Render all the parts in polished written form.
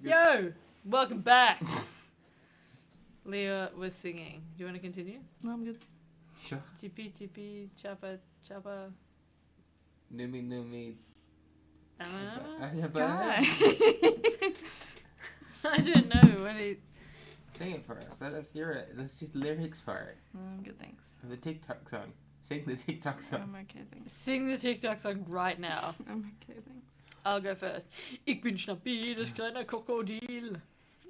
Yo! Welcome back! Leah was singing. Do you want to continue? No, I'm good. Sure. Chippy, chippy, choppa, choppa. Numi, numi. Guy. I don't know what it... Sing it for us. Let us hear it. Let's just lyrics for it. I'm good, thanks. The TikTok song. Sing the TikTok song. I'm okay, thanks. Sing the TikTok song right now. I'm okay, thanks. I'll go first. Ich bin Schnappi, das kleine Krokodil.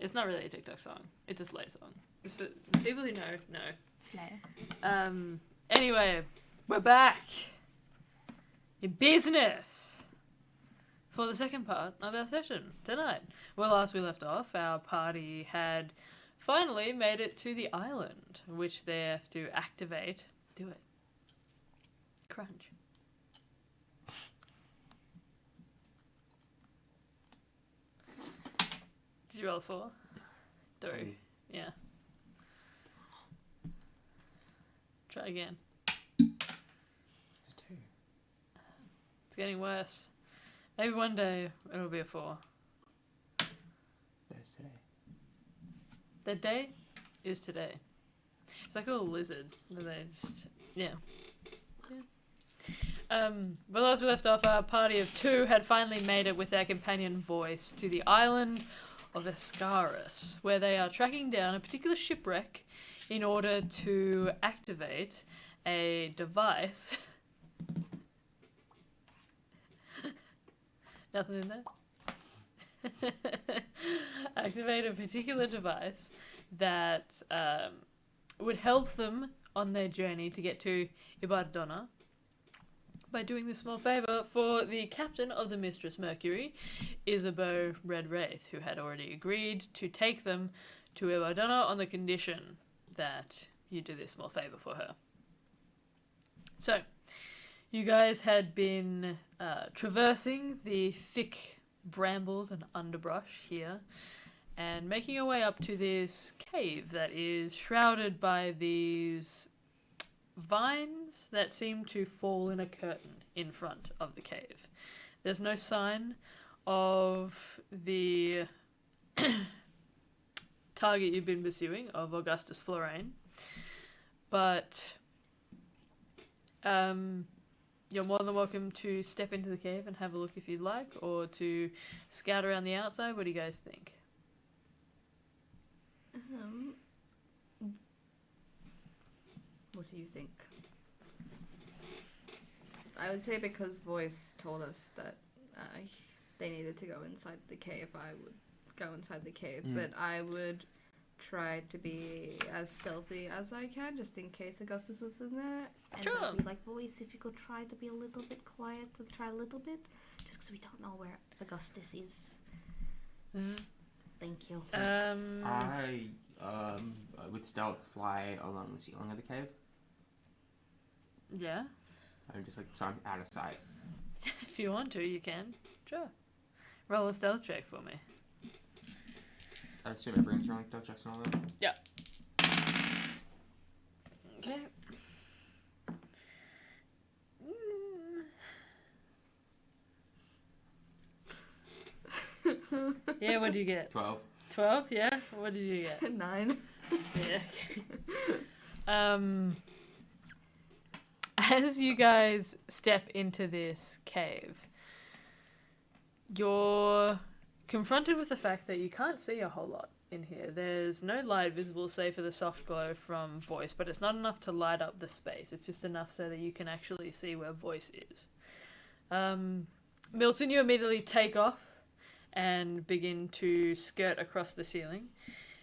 It's not really a TikTok song. It's a Slay song. It's for people who know. Slay. Anyway, we're back in business for the second part of our session tonight. Well, last we left off, our party had finally made it to the island, which they have to activate. Do it. Crunch. Did you roll a 4? 3. Yeah. Try again. Just 2. It's getting worse. Maybe one day it'll be a 4. There's today. That day is today. It's like a little lizard. But they just, yeah. Well, as we left off, our party of 2 had finally made it with their companion Voice to the island of Ascaris, where they are tracking down a particular shipwreck in order to activate a device. Nothing in there? Activate a particular device that would help them on their journey to get to Ibardonna by doing this small favour for the captain of the Mistress Mercury, Isabeau Red Wraith, who had already agreed to take them to Ibardonna on the condition that you do this small favour for her. So, you guys had been traversing the thick brambles and underbrush here, and making your way up to this cave that is shrouded by these vines that seem to fall in a curtain in front of the cave. There's no sign of the target you've been pursuing, of Augustus Florane, but you're more than welcome to step into the cave and have a look if you'd like, or to scout around the outside. What do you guys think? What do you think? I would say because Voice told us that they needed to go inside the cave, I would go inside the cave, but I would try to be as stealthy as I can, just in case Augustus was in there. And Sure. I'd be like, Voice, if you could try to be a little bit quiet, and try a little bit, just because we don't know where Augustus is. Thank you. I with stealth fly along the ceiling of the cave. Yeah. I'm just like, so I'm out of sight. If you want to, you can. Sure. Roll a stealth check for me. I assume everyone's rolling stealth checks and all that. Yeah. Okay. Yeah, what do you get? 12. 12, yeah? What did you get? 9. Yeah. As you guys step into this cave, you're confronted with the fact that you can't see a whole lot in here. There's no light visible save for the soft glow from Voice, but it's not enough to light up the space. It's just enough so that you can actually see where Voice is. Milton, you immediately take off and begin to skirt across the ceiling.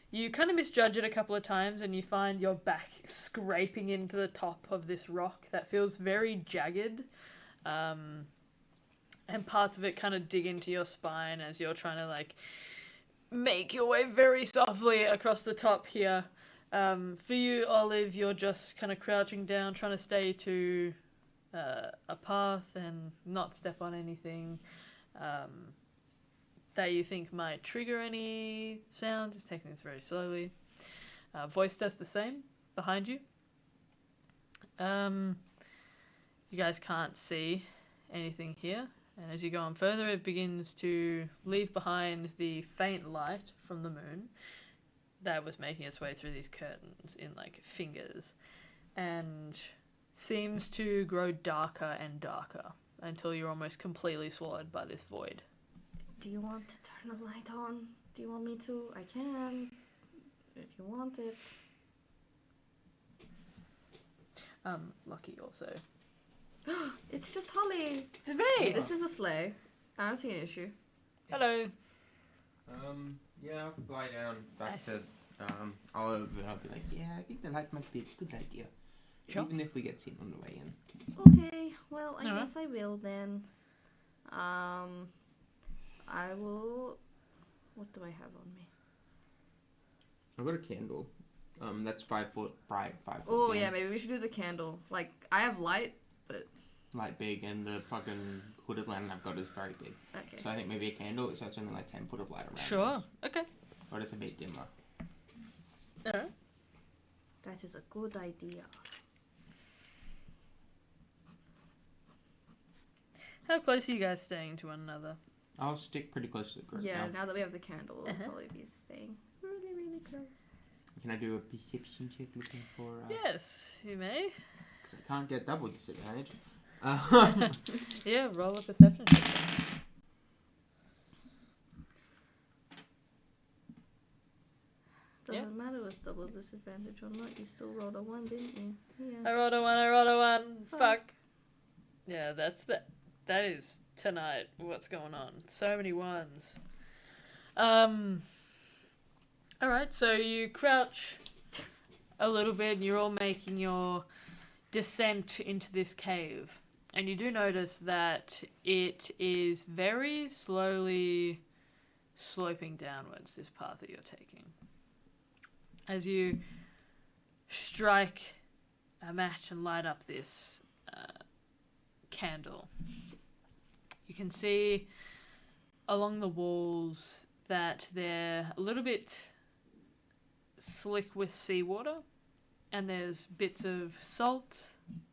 You kind of misjudge it a couple of times and you find your back scraping into the top of this rock that feels very jagged. And parts of it kind of dig into your spine as you're trying to like make your way very softly across the top here. For you, Olive, you're just kind of crouching down, trying to stay to a path and not step on anything that you think might trigger any sounds. It's taking this very slowly. Voice does the same behind you. You guys can't see anything here. And as you go on further, it begins to leave behind the faint light from the moon that was making its way through these curtains in like fingers, and seems to grow darker and darker until you're almost completely swallowed by this void. Do you want to turn the light on? Do you want me to? I can. If you want it. Lucky also. It's just Holly. It's me! This is a sleigh. I don't see an issue. Hello. Yeah, I'll lie down back Nice. to Olive, and I'll be like, yeah, I think the light might be a good idea. Sure. Even if we get seen on the way in. Okay, well, I Alright. guess I will then. I will. What do I have on me? I've got a candle. That's 5 foot bright, 5 foot Oh dim. yeah, maybe we should do the candle. Like, I have light, but Light big, and the fucking hooded lantern I've got is very big. okay. So I think maybe a candle, so it's only like 10 foot of light around. Sure. us. Okay. But it's a bit dimmer. Alright. That is a good idea. How close are you guys staying to one another? I'll stick pretty close to the group Yeah, now. now that we have the candle, we'll Uh-huh. probably be staying really, really close. Can I do a perception check looking for... Yes, you may. Because I can't get double disadvantage. Yeah, roll a perception check. Yeah. Doesn't matter with double disadvantage or not, you still rolled a 1, didn't you? Yeah. I rolled a 1. Fuck. Fuck. Yeah, that is tonight what's going on. So many ones. Alright, so you crouch a little bit and you're all making your descent into this cave. And you do notice that it is very slowly sloping downwards, this path that you're taking. As you strike a match and light up this candle, you can see along the walls that they're a little bit slick with seawater, and there's bits of salt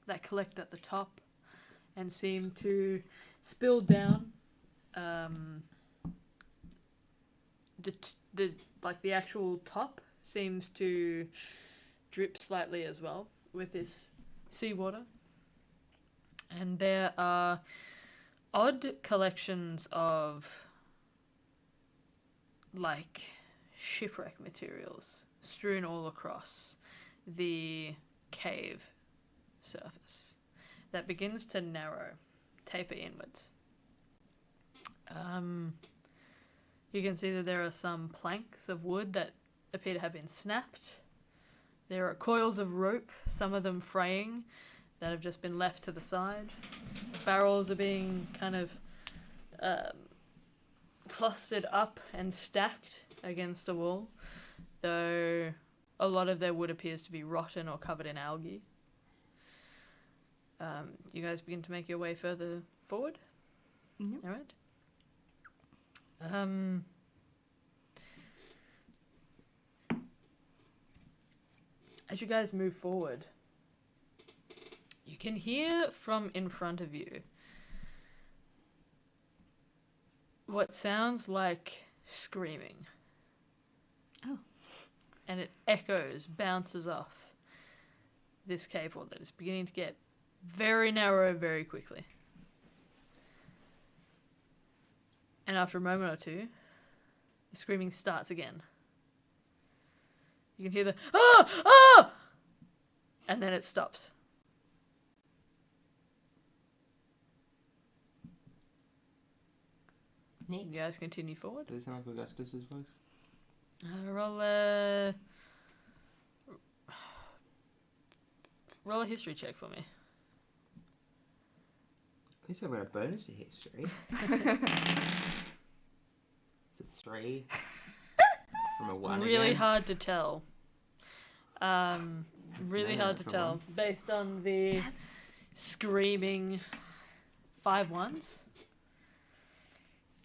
that collect at the top and seem to spill down. The actual top seems to drip slightly as well with this seawater. And there are odd collections of like shipwreck materials strewn all across the cave surface that begins to narrow, taper inwards. You can see that there are some planks of wood that appear to have been snapped. There are coils of rope, some of them fraying, that have just been left to the side. Barrels are being kind of clustered up and stacked against a wall, though a lot of their wood appears to be rotten or covered in algae. You guys begin to make your way further forward. Yep. All right. As you guys move forward, you can hear from in front of you what sounds like screaming. Oh. And it echoes, bounces off this cave wall that is beginning to get very narrow very quickly. And after a moment or two, the screaming starts again. You can hear the ah! Ah! And then it stops. Neat. You guys continue forward. Does it sound like Augustus's voice? Roll a history check for me. At least I've got a bonus to history. It's a 3. From a 1 Really again. hard to tell. Really no hard to natural tell. one. Based on the screaming 5 ones.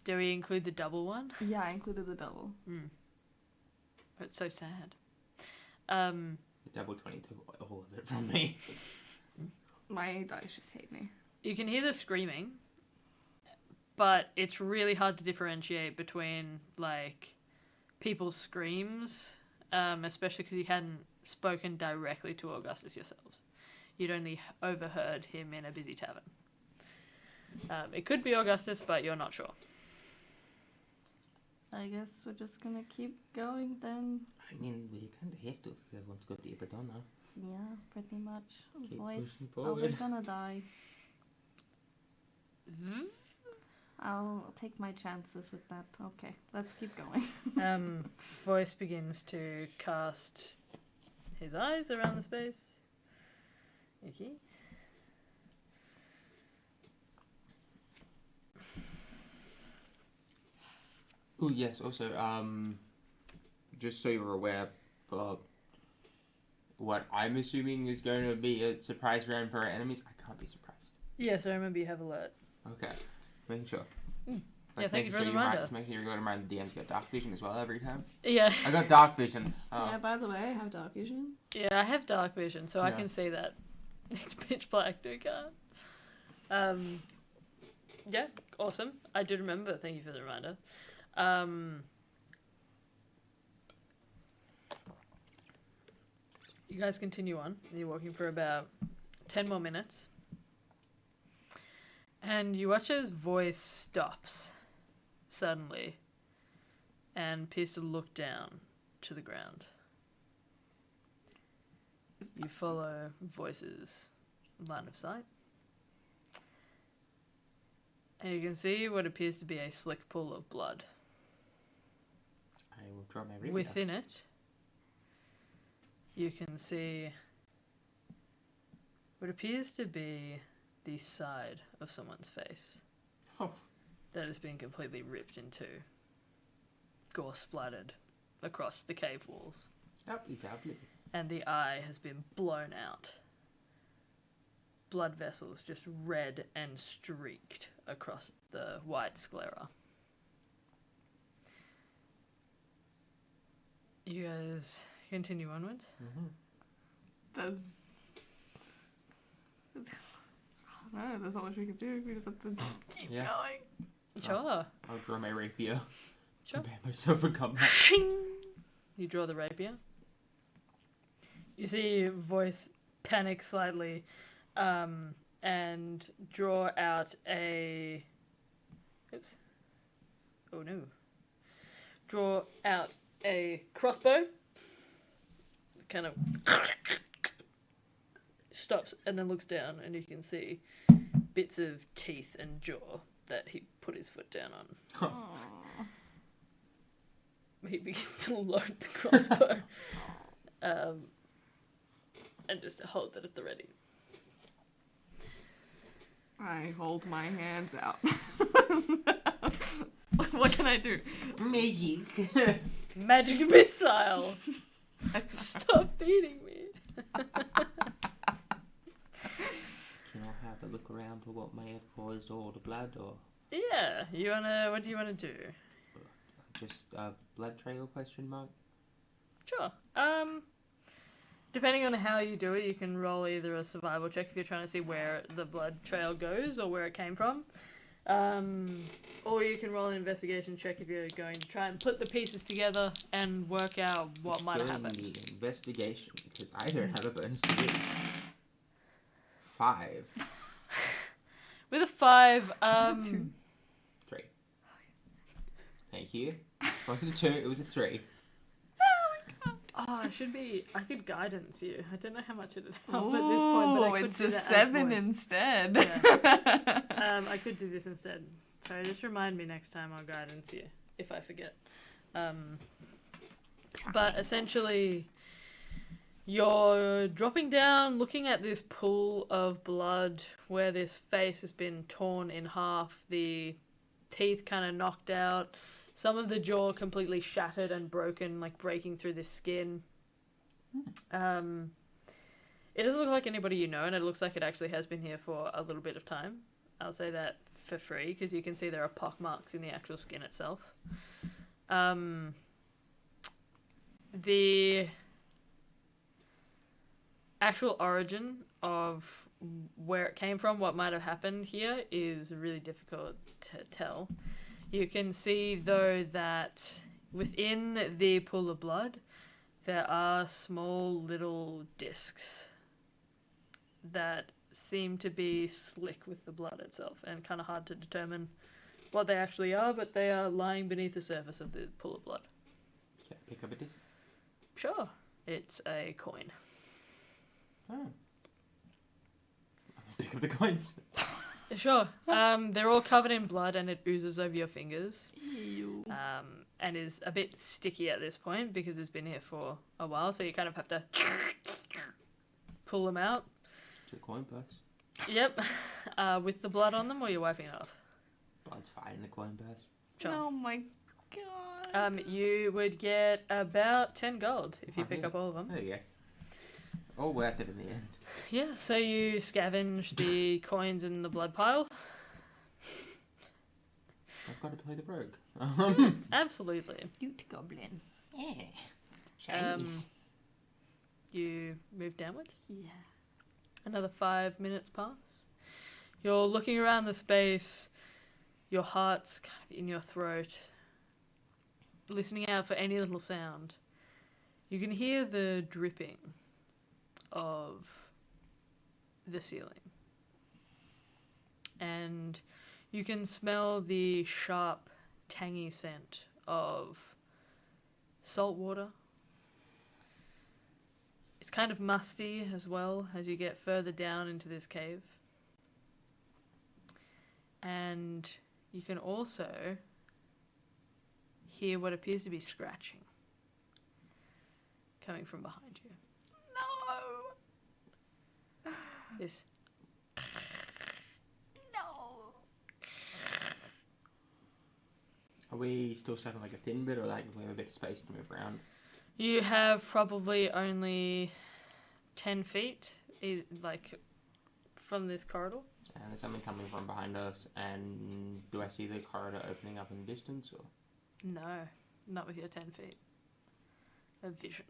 Do we include the double one? Yeah, I included the double. It's so sad. The double 20 took all of it from me. My dice just hate me. You can hear the screaming, but it's really hard to differentiate between like people's screams, especially because you hadn't spoken directly to Augustus yourselves. You'd only overheard him in a busy tavern. It could be Augustus, but you're not sure. I guess we're just gonna keep going then. I mean, we kind of have to if we want to go to Ibadonna. Yeah, pretty much. Keep Voice, pushing are we forward. gonna die? I'll take my chances with that. Okay, let's keep going. Voice begins to cast his eyes around the space. Okay. Oh yes. Also, just so you're aware, for what I'm assuming is going to be a surprise round for our enemies, I can't be surprised. Yes, I remember you have alert. Okay, making sure. Yeah, thank you for the Just reminder. making sure you're going to remind the DM's got dark vision as well every time. Yeah. I got dark vision. Yeah, by the way, I have dark vision. Yeah, I have dark vision, so I Yeah. can see that. It's pitch black, do can't. Yeah, awesome. I do remember. Thank you for the reminder. You guys continue on. You're walking for about 10 more minutes. And you watch as voice stops suddenly and appears to look down to the ground. You follow Voice's line of sight. And you can see what appears to be a slick pool of blood. I will draw my rapier. Within it, you can see what appears to be the side of someone's face. Oh. That has been completely ripped into, gore splattered across the cave walls. Lovely, lovely. And the eye has been blown out. Blood vessels just red and streaked across the white sclera. You guys continue onwards. There's no, there's not much we can do. We just have to keep Yeah. going. Sure. I'll draw my rapier. Sure. Prepare myself for combat. Shing! You draw the rapier. You see Voice panic slightly, and draw out a... Oops. Oh no. Draw out a crossbow. Kind of stops and then looks down, and you can see bits of teeth and jaw that he put his foot down on. Aw. He begins to load the crossbow, and just hold it at the ready. I hold my hands out. What can I do? Magic. Magic missile! Stop beating me! Can I have a look around for what may have caused all the blood, or Yeah, what do you wanna do? just a blood trail question mark? Sure. Depending on how you do it, you can roll either a survival check if you're trying to see where the blood trail goes or where it came from. Or you can roll an investigation check if you're going to try and put the pieces together and work out what might have Doing happened. the investigation, because I don't have a bonus to do. 5. With a 5, 3. Thank you. It wasn't a 2, it was a 3. I could guidance you. I don't know how much it would help at this point, but I could it's do a that as 7 voice. instead. Yeah. I could do this instead. Sorry, just remind me next time I'll guidance you if I forget. But essentially, you're dropping down, looking at this pool of blood where this face has been torn in half, the teeth kind of knocked out, some of the jaw completely shattered and broken, like breaking through the skin. It doesn't look like anybody you know, and it looks like it actually has been here for a little bit of time. I'll say that for free, because you can see there are pock marks in the actual skin itself. The actual origin of where it came from, what might have happened here, is really difficult to tell. You can see, though, that within the pool of blood, there are small little discs that seem to be slick with the blood itself, and kind of hard to determine what they actually are, but they are lying beneath the surface of the pool of blood. Can I pick up a disc? Sure. It's a coin. Oh. I'll pick up the coins. Sure. They're all covered in blood and it oozes over your fingers. Ew. And is a bit sticky at this point because it's been here for a while, so you kind of have to pull them out. It's a coin purse. Yep. With the blood on them, or you're wiping it off? Blood's fine in the coin purse. Sure. Oh my god. You would get about 10 gold if you Oh, pick yeah. up all of them. There you go. All worth it in the end. Yeah, so you scavenge the coins in the blood pile. I've got to play the rogue. Absolutely. Loot goblin. Yeah. You move downwards. Yeah. Another 5 minutes pass. You're looking around the space. Your heart's kind of in your throat, listening out for any little sound. You can hear the dripping of the ceiling. And you can smell the sharp, tangy scent of salt water. It's kind of musty as well as you get further down into this cave. And you can also hear what appears to be scratching coming from behind you. No. This No. Are we still stuck on like a thin bit, or like we have a bit of space to move around? You have probably only 10 feet, like, from this corridor. And there's something coming from behind us, and do I see the corridor opening up in the distance, or? No, not with your 10 feet of vision.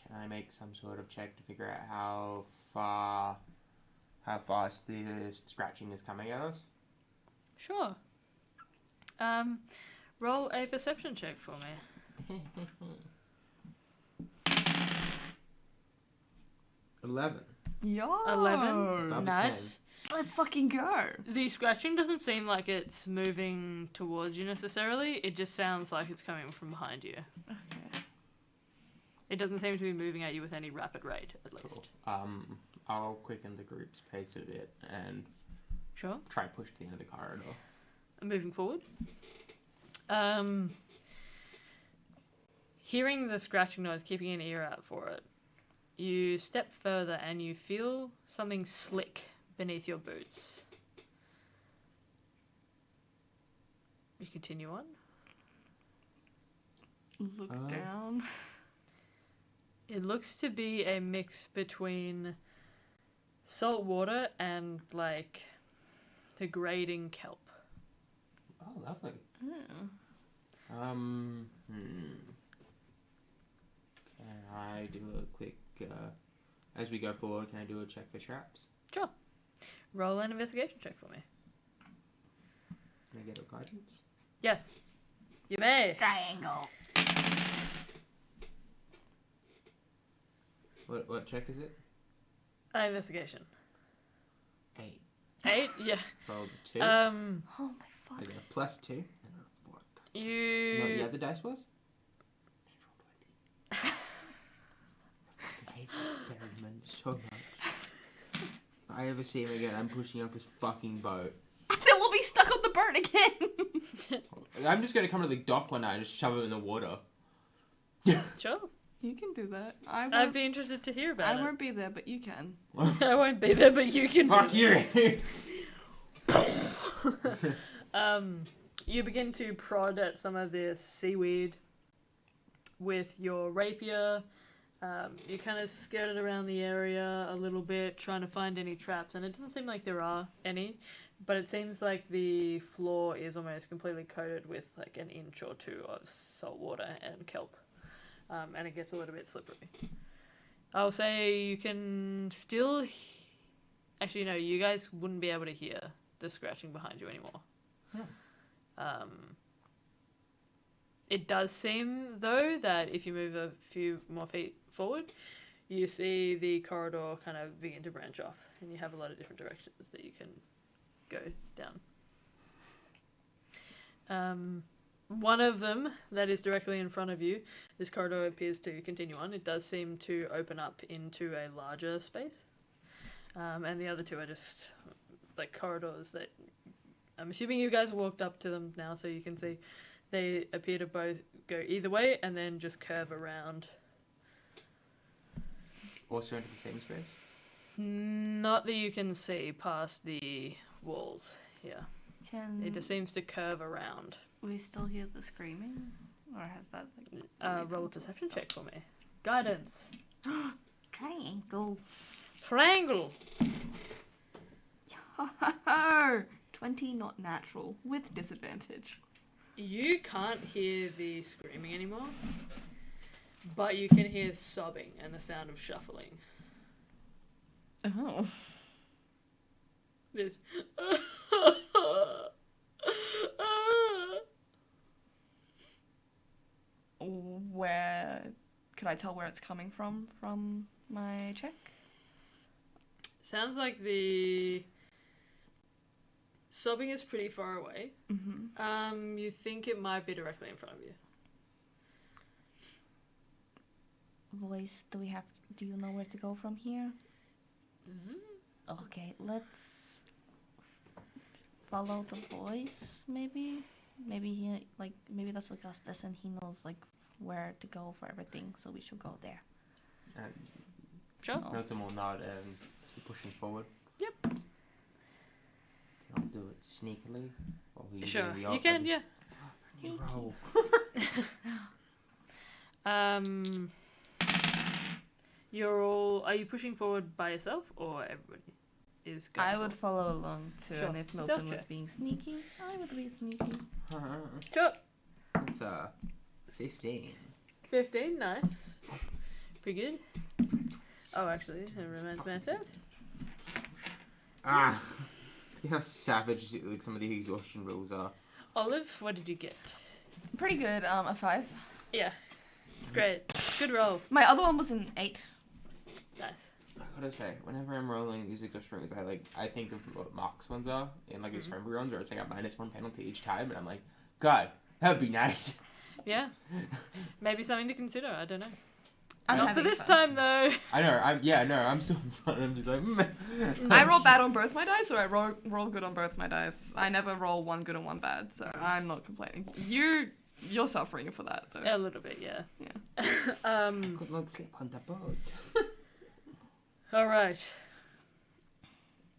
Can I make some sort of check to figure out how fast the scratching is coming at us? Sure. Roll a perception check for me. 11. Yo. 11. Above Nice. Let's fucking go. The scratching doesn't seem like it's moving towards you necessarily. It just sounds like it's coming from behind you. Okay. It doesn't seem to be moving at you with any rapid rate, at least. Cool. I'll quicken the group's pace a bit and Sure. try and push to the end of the corridor. Moving forward. Hearing the scratching noise, keeping an ear out for it, you step further and you feel something slick beneath your boots. You continue on. Look down. It looks to be a mix between salt water and, like, degrading kelp. Oh, lovely. Mm. Can I do a quick, as we go forward, can I do a check for traps? Sure. Roll an investigation check for me. Can I get a guidance? Yes. You may. Triangle. What check is it? Investigation. 8. 8? Yeah. Rolled 2. Oh my I fuck. got a plus 2 and a 4. You... No, the other dice was? I hate that ferryman so much. If I ever see him again, I'm pushing up his fucking boat. Then we'll be stuck on the bird again. I'm just gonna come to the dock one night and just shove him in the water. Sure. You can do that. I'd be interested to hear about I it. won't be there, but you can. I won't be there, but you can. Fuck you! You begin to prod at some of this seaweed with your rapier. You kind of skirt it around the area a little bit, trying to find any traps, and it doesn't seem like there are any, but it seems like the floor is almost completely coated with like an inch or two of salt water and kelp, and it gets a little bit slippery. I'll say you can still. Actually, no, you guys wouldn't be able to hear the scratching behind you anymore. It does seem, though, that if you move a few more feet forward, you see the corridor kind of begin to branch off, and you have a lot of different directions that you can go down. One of them that is directly in front of you, this corridor appears to continue on. It does seem to open up into a larger space. And the other two are just like corridors that I'm assuming you guys walked up to them now, so you can see they appear to both go either way and then just curve around. Also into the same space? Not that you can see past the walls here. It just seems to curve around. We still hear the screaming? Or has that Roll a deception check for me. Guidance. Triangle. Triangle. 20 not natural with disadvantage. You can't hear the screaming anymore, but you can hear sobbing and the sound of shuffling. Oh. There's Where could I tell where it's coming from my check? sounds like the sobbing is pretty far away. Mm-hmm. You think it might be directly in front of you. Voice, do you know where to go from here? Okay, let's follow the voice, maybe? Maybe that's Augustus and he knows where to go for everything, so we should go there. Sure. Milton will nod and keep pushing forward. Yep. Can I do it sneakily? Or Sure, you can, yeah. You roll. Are you pushing forward by yourself or everybody is going? I would follow along too, Sure. and if Stealth Milton was check. being sneaky, I would be sneaky. Sure. It's 15. 15, nice. Pretty good. Oh, actually, it reminds me myself. You know how savage some of the exhaustion rules are. Olive, what did you get? Pretty good, a 5. Yeah, it's great. Good roll. My other one was an 8. Nice. I gotta say, whenever I'm rolling these exhaustion rules, I think of what Mark's ones are in these friendly runs where it's like a -1 penalty each time, and I'm like, God, that would be nice. Yeah. Maybe something to consider. I don't know. I'm Not for having this fun. time though. I know. I'm still having fun. I'm just like. I roll bad on both my dice, or I roll good on both my dice. I never roll one good and one bad, so I'm not complaining. You're suffering for that though. A little bit, yeah. Yeah. Could not sleep on the boat. All right.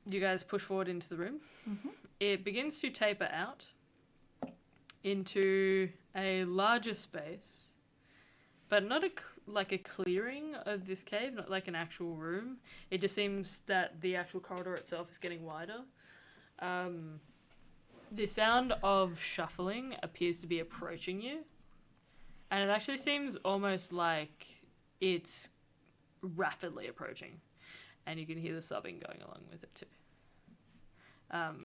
You guys push forward into the room. Mhm. It begins to taper out into a larger space, but not like a clearing of this cave, not like an actual room. It just seems that the actual corridor itself is getting wider. The sound of shuffling appears to be approaching you, and it actually seems almost like it's rapidly approaching, and you can hear the sobbing going along with it too.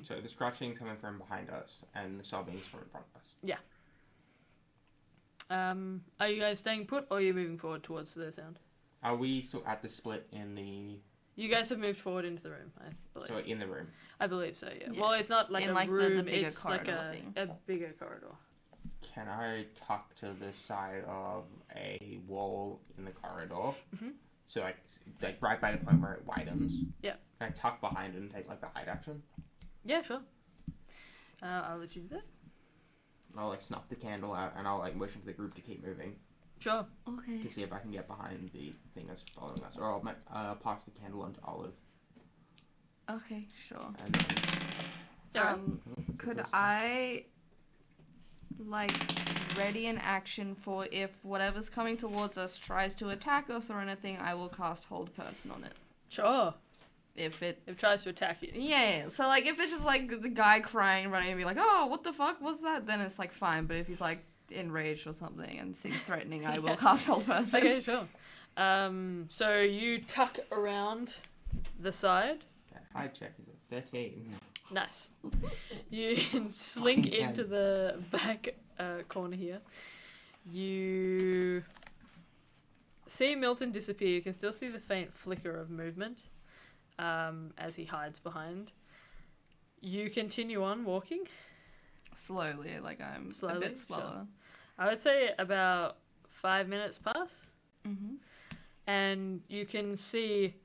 So the scratching coming from behind us, and the sobbing is from in front of us. Yeah. Are you guys staying put, or are you moving forward towards the sound? Are we still at the split in the? You guys have moved forward into the room, I believe. So in the room. I believe so, yeah. Yeah. Well, it's not like In, a like, the room, bigger it's like corridor thing. a bigger corridor. Can I tuck to the side of a wall in the corridor? Mhm. So like right by the point where it widens. Yeah. Can I tuck behind it and take the hide action? Yeah, sure. I'll let you do that. I'll snuff the candle out and I'll motion for the group to keep moving Sure. Okay. to see if I can get behind the thing that's following us, or I'll pass the candle on to Olive. Okay, sure. And then, Yeah. what's the Could first one? I ready in action for if whatever's coming towards us tries to attack us or anything, I will cast hold person on it. Sure. If it It tries to attack you. Yeah, so if it's just the guy crying, running and be like, oh, what the fuck was that? Then it's fine, but if he's enraged or something and seems threatening, I will Yeah. cast hold person. Okay, sure. So you tuck around the side. That hide check is a 13. Nice. You slink Fucking into the back corner here. You see Milton disappear. You can still see the faint flicker of movement as he hides behind. You continue on walking. Slowly, like I'm a Slowly, bit slower. sure. I would say about 5 minutes pass. Mm-hmm. And you can see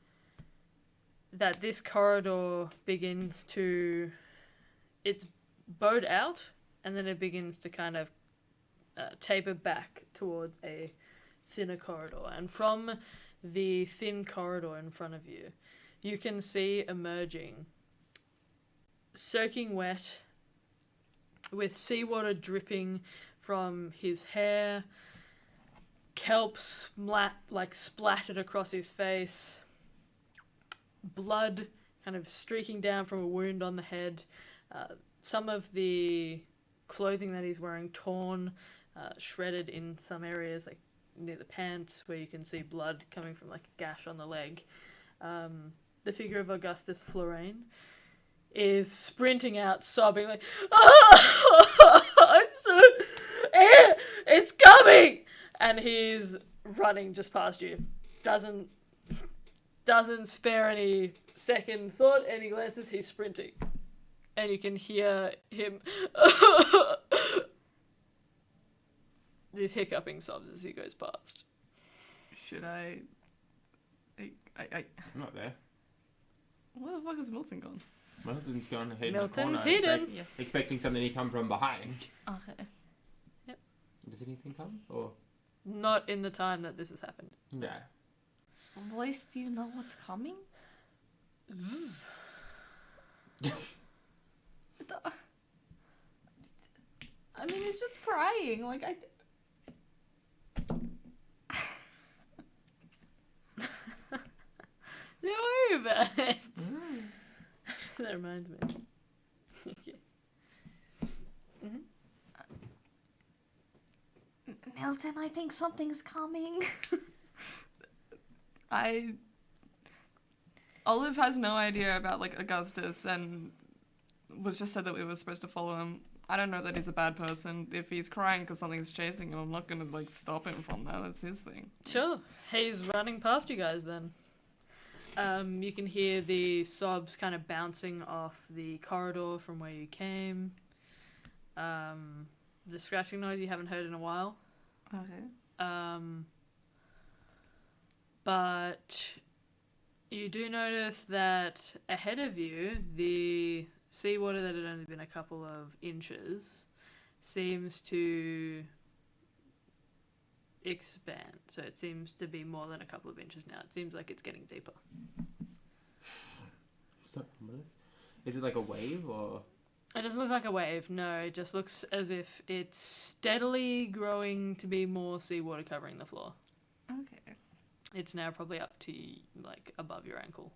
that this corridor begins to... It's bowed out, and then it begins to kind of taper back towards a thinner corridor. And from the thin corridor in front of you, you can see emerging, soaking wet, with seawater dripping from his hair, kelp splattered across his face, blood kind of streaking down from a wound on the head, some of the clothing that he's wearing torn, shredded in some areas, like near the pants where you can see blood coming from like a gash on the leg. The figure of Augustus Florane is sprinting out, sobbing like, it's coming! And he's running just past you. Doesn't spare any second thought, any glances, he's sprinting. And you can hear him these hiccuping sobs as he goes past. Should I... I'm not there. Where the fuck is Milton gone? Milton's gone hidden in the Milton's corner. hidden. Yes. Expecting something to come from behind. Okay. Does anything come? Or Not in the time that this has happened. yeah. Voice, do you know what's coming? I mean, it's just crying. Like, Don't worry about it. That reminds me. Okay. Milton, I think something's coming. Olive has no idea about, like, Augustus and was just said that we were supposed to follow him. I don't know that he's a bad person. If he's crying because something's chasing him, I'm not going to, like, stop him from that. That's his thing. Sure. He's running past you guys then. You can hear the sobs kind of bouncing off the corridor from where you came. The scratching noise you haven't heard in a while. Okay. But you do notice that ahead of you, the seawater that had only been a couple of inches seems to expand. So it seems to be more than a couple of inches now. It seems like it's getting deeper. It's not humorous. Is it like a wave or? It doesn't look like a wave, no. It just looks as if it's steadily growing to be more seawater covering the floor. Okay. It's now probably up to, like, above your ankle.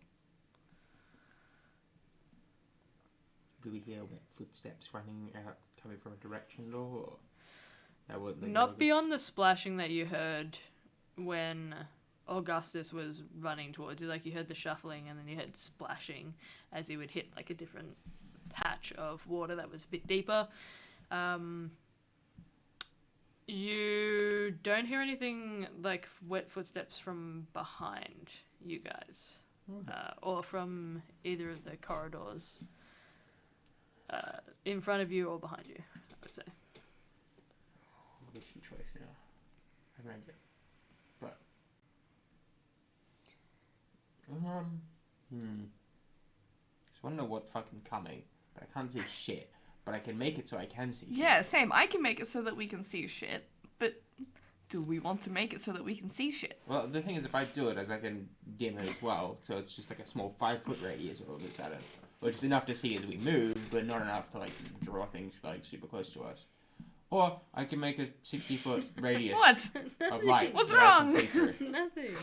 Do we hear wet footsteps running out, coming from a direction at all? Or that would Not beyond the splashing that you heard when Augustus was running towards you. Like, you heard the shuffling and then you heard splashing as he would hit, like, a different patch of water that was a bit deeper. You don't hear anything like wet footsteps from behind you guys, or from either of the corridors in front of you or behind you, I would say. Risky choice now. I read it, but just want to know what's fucking coming, but I can't see shit. But I can make it so I can see shit. Yeah, same. I can make it so that we can see shit, but do we want to make it so that we can see shit? Well, the thing is, if I do it, I can dim it as well, so it's just like a small 5-foot radius all of a sudden, which is enough to see as we move, but not enough to like draw things like super close to us. Or I can make a 60-foot radius What? of light. What's that I can wrong? see through. Nothing.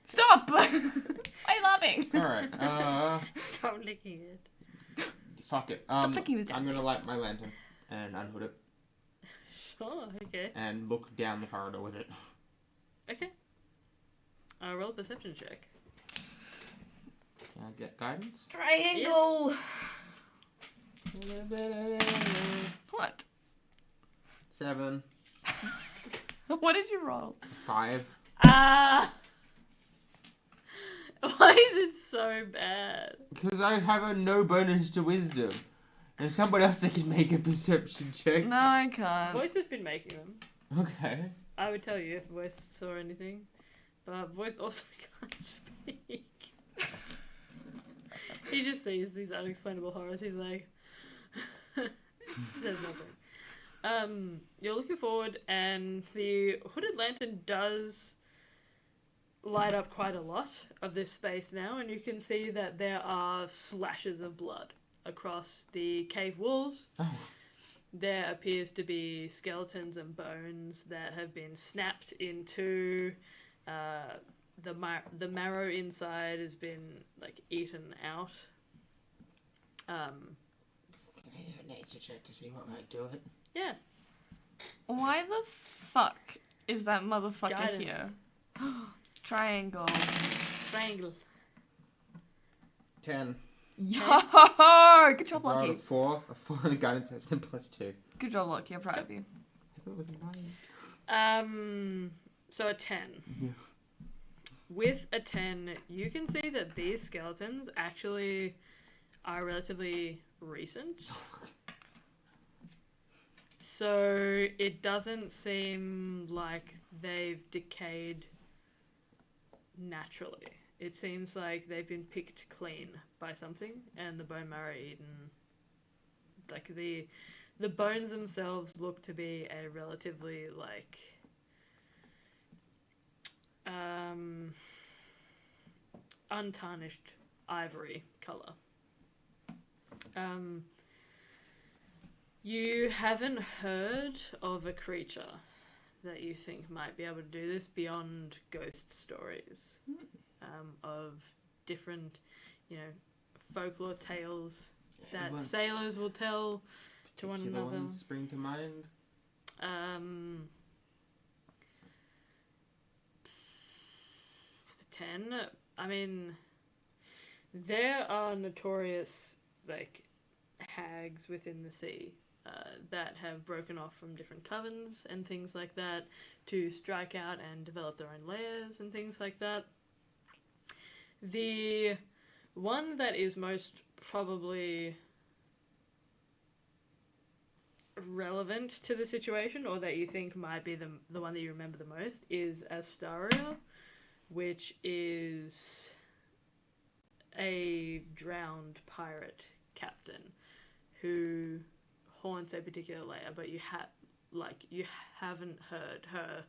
Stop! Why are you laughing? All right. Stop licking it. Fuck it. Stop licking the I'm gonna light my lantern and unhood it. Oh, okay. and look down the corridor with it. Okay. Roll a perception check. Can I get guidance? Triangle! What? 7. What did you roll? 5. Ah! Why is it so bad? Because I have a no bonus to wisdom. And somebody else that can make a perception check. No, I can't. Voice has been making them. Okay. I would tell you if Voice saw anything. But Voice also can't speak. He just sees these unexplainable horrors. He's like... Says nothing. You're looking forward and the hooded lantern does light up quite a lot of this space now, and you can see that there are slashes of blood across the cave walls. Oh. There appears to be skeletons and bones that have been snapped into. The marrow inside has been like eaten out. Can I do a nature check to see what might do it? Yeah. Why the fuck is that motherfucker Guidance. here? Triangle. Triangle. 10. Yo! Good job, I rolled Lucky. a 4. A 4 on the guidance test and +2. Good job, Lucky. I'm proud of you. I thought it was a 9. So a 10. Yeah. With a 10, you can see that these skeletons actually are relatively recent. So it doesn't seem like they've decayed naturally. It seems like they've been picked clean by something and the bone marrow eaten. Like the bones themselves look to be a relatively like untarnished ivory color. You haven't heard of a creature that you think might be able to do this beyond ghost stories of different, folklore tales that Anyone sailors will tell to one particular another. ones spring to mind? The 10, I mean, there are notorious, like, hags within the sea that have broken off from different covens and things like that to strike out and develop their own lairs and things like that. The one that is most probably relevant to the situation, or that you think might be the one that you remember the most, is Astaria, which is a drowned pirate captain who haunts a particular lair, but you haven't heard her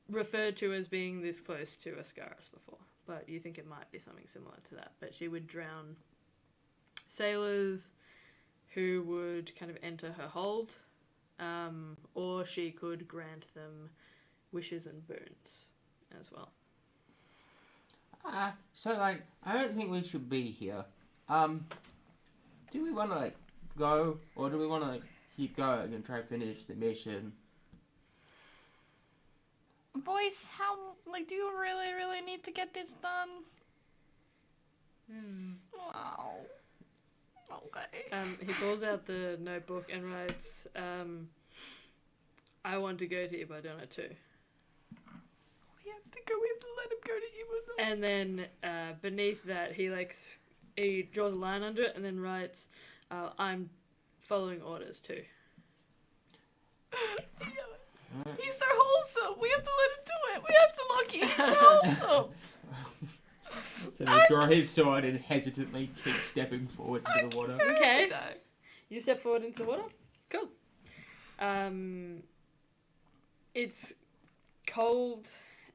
referred to as being this close to Ascaris before, but you think it might be something similar to that. But she would drown sailors who would kind of enter her hold, or she could grant them wishes and boons as well. So I don't think we should be here. Do we want to go, or do we want to keep going and try to finish the mission? Voice, how, do you really, really need to get this done? Wow. Okay. He pulls out the notebook and writes, I want to go to Ibardona too. We have to let him go to Ibardona. And then beneath that, he draws a line under it and then writes, I'm following orders too. He's so wholesome. We have to let him do it. We have to lock him. He's so wholesome. So they draw his sword and hesitantly keep stepping forward into the water. Okay. You step forward into the water. Cool. It's cold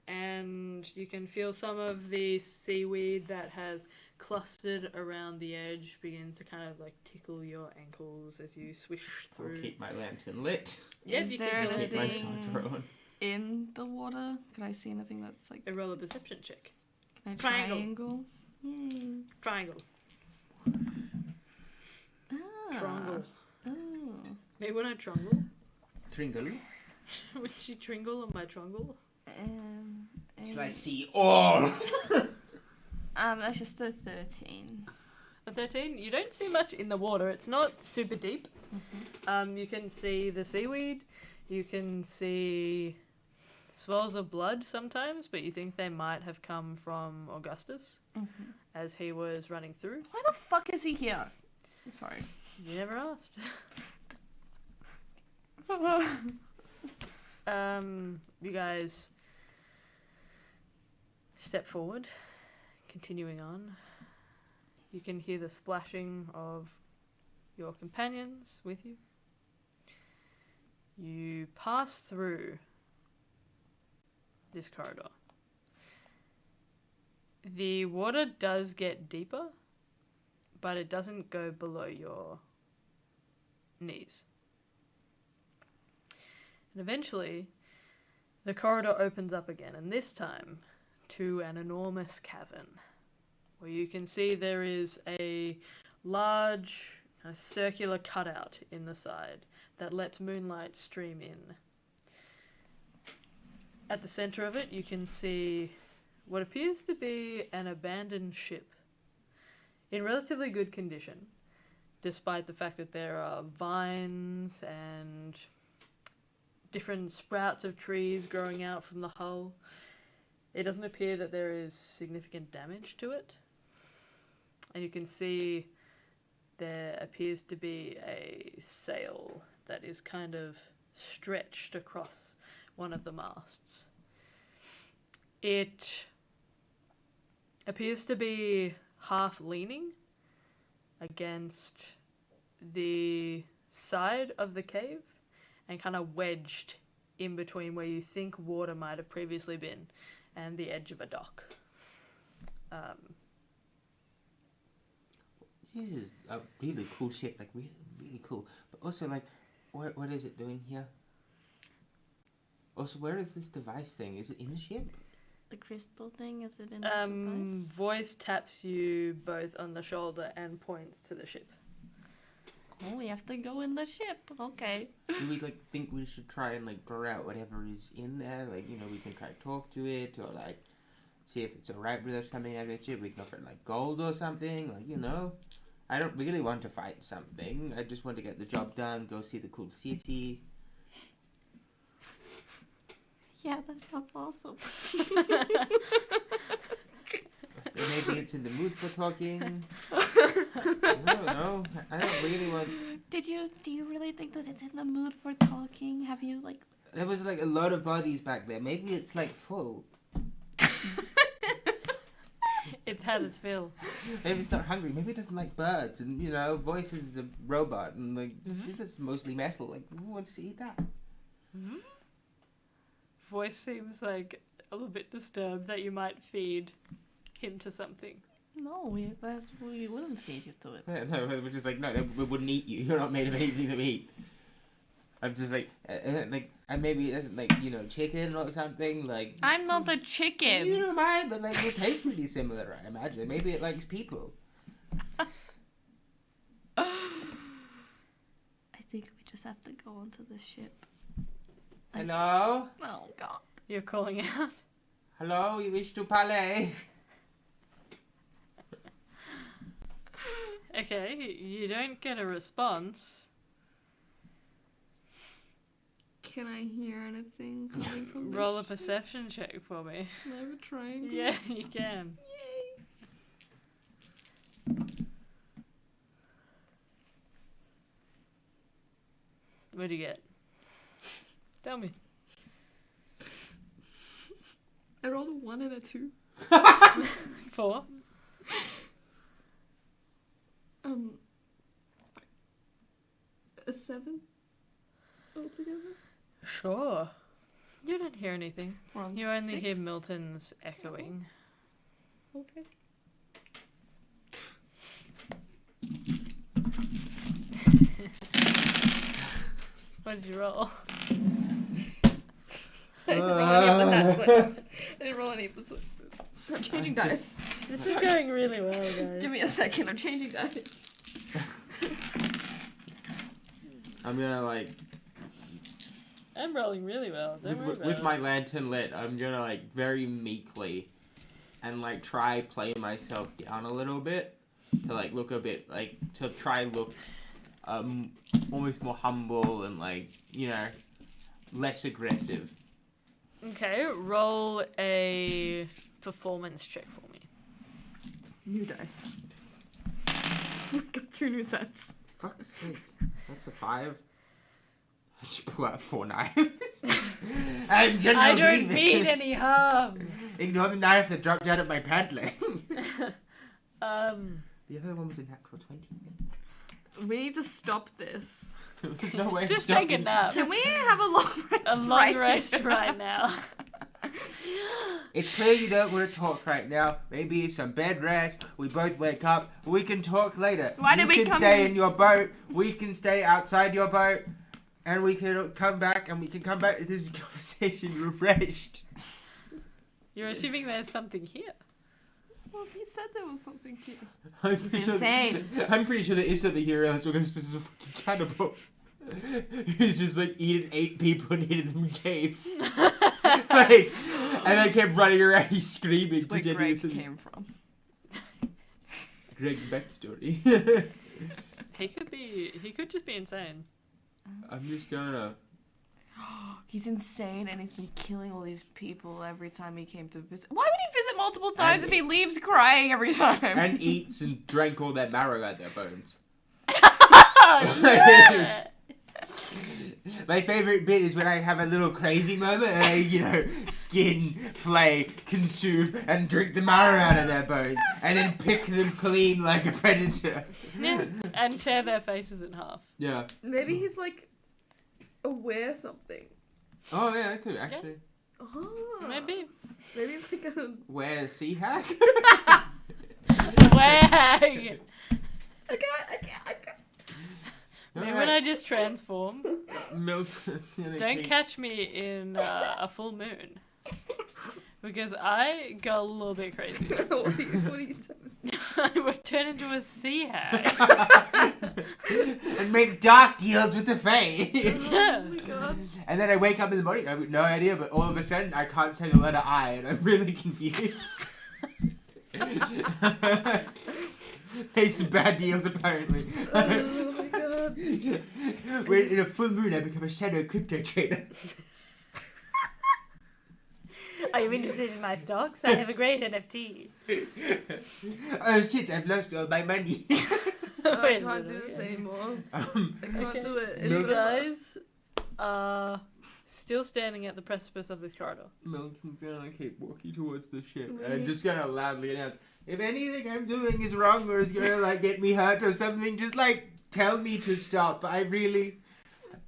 and you can feel some of the seaweed that has clustered around the edge begin to kind of tickle your ankles as you swish I'll through. keep my lantern lit. Yes, Is you there can Keep my anything sword drawn. in the water? Can I see anything that's a roll a perception check. Can I Triangle. Yay. Triangle. Ah. Triangle. Oh. Maybe we're not triangle. Tringle. Would she tringle on my trongle? Should I see all? That's just a 13. A 13? You don't see much in the water. It's not super deep. Mm-hmm. You can see the seaweed. You can see swirls of blood sometimes, but you think they might have come from Augustus as he was running through. Why the fuck is he here? I'm sorry. You never asked. You guys step forward, continuing on. You can hear the splashing of your companions with you. You pass through this corridor. The water does get deeper, but it doesn't go below your knees. And eventually, the corridor opens up again, and this time to an enormous cavern, where you can see there is a large circular cutout in the side that lets moonlight stream in. At the center of it, you can see what appears to be an abandoned ship in relatively good condition, despite the fact that there are vines and different sprouts of trees growing out from the hull. It doesn't appear that there is significant damage to it. And you can see there appears to be a sail that is kind of stretched across one of the masts. It appears to be half leaning against the side of the cave and kind of wedged in between where you think water might have previously been and the edge of a dock. This is a really cool ship, like really, really cool. But also, like, what is it doing here? Also, where is this device thing? Is it in the ship? The crystal thing, is it in the device? Voice taps you both on the shoulder and points to the ship. Oh, we have to go in the ship. Okay. Do we like think we should try and like blur out whatever is in there? Like, you know, we can try to talk to it or like see if it's alright with us coming out of the ship. We can offer like gold or something. Like, you know, I don't really want to fight something. I just want to get the job done. Go see the cool city. Yeah, that sounds awesome. Maybe it's in the mood for talking. I don't know. I don't really want. Do you really think that it's in the mood for talking? Have you like? There was like a lot of bodies back there. Maybe it's like full. It's had its fill. Maybe it's not hungry. Maybe it doesn't like birds. And you know, Voice is a robot, and like this is mostly metal. Like, who wants to eat that? Voice seems like a little bit disturbed that you might feed him to something. No, we wouldn't feed you to it. Yeah, no, we're just like, no, we wouldn't eat you. You're not made of anything that we eat. I'm just like, and maybe it isn't like, you know, chicken or something. Like, I'm not a chicken. you don't mind, but like it tastes pretty similar. I imagine. Maybe it likes people. I think we just have to go onto the ship. Hello, Oh God. You're calling out. hello. You wish to parley? Okay, you don't get a response. Can I hear anything coming from this? Roll a perception check for me. Can I have a triangle? Yeah, you can. What'd you get? Tell me. I rolled a 1 and a 2. 4. A 7 altogether. Sure. You don't hear anything. We're on You only hear 6. Milton's echoing. Okay. What did you roll? I didn't roll any of the nat twenties. I didn't roll any of the twenties. I'm changing dice. This is going really well, guys. Give me a second. I'm changing dice. I'm gonna like I'm rolling really well. Don't worry about With it. my lantern lit, I'm gonna like very meekly and like try play myself down a little bit to like look a bit like to try look almost more humble and like, you know, less aggressive. Okay, roll a performance check for me. New dice. Got 2 new sets. Fuck's sake. That's a 5. I should pull out 4 knives. I'm I don't mean any harm. Ignore the knife that dropped out of my pant leg. Um, The other one was a natural 20. We need to stop this. There's no way of just take a stopping- nap. Can we have a long rest? A long right rest here? right now. It's clear you don't want to talk right now. Maybe some bed rest. We both wake up. We can talk later. Why you did we can come stay in- in your boat. We can stay outside your boat. And we can come back and we can come back to this conversation refreshed. You're assuming there's something here. Well, he said there was something here. I'm pretty sure. insane. I'm pretty sure there is something here else because this is a fucking cannibal. He's just like eating 8 people and eating them in caves. Like, and then kept running around, he's screaming, That's where pretending Greg it's a came from. Greg backstory. He could just be insane. I'm just gonna. He's insane and he's been killing all these people every time he came to visit. Why would he visit multiple times And if he leaves crying every time? And eats and drank all that marrow out their bones. Yeah. My favorite bit is when I have a little crazy moment and I, you know, skin, flay, consume, and drink the marrow out of their bones, and then pick them clean like a predator. Yeah, and tear their faces in half. Yeah. Maybe he's like aware something. Oh yeah, I could actually. Oh. Maybe. Maybe he's like a. Where's Sea Hack? Wag! I can't. Maybe when I just transform. Milk. Don't catch me in a full moon. Because I go a little bit crazy. What are you saying? I would turn into a sea hag. And make dark deals with the Fae. Yeah. Oh my god. And then I wake up in the morning, I have no idea, but all of a sudden I can't say the letter I, and I'm really confused. Made some bad deals apparently. Oh my god. When in a full moon I become a shadow crypto trader. Are you interested in my stocks? I have a great NFT. Oh shit, I've lost all my money. I can't do this anymore. I can't Okay. do it. You Milk- guys are still standing at the precipice of this corridor. Milton's gonna keep walking towards the ship We and need- just gonna loudly announce, if anything I'm doing is wrong or is gonna like get me hurt or something, just like tell me to stop.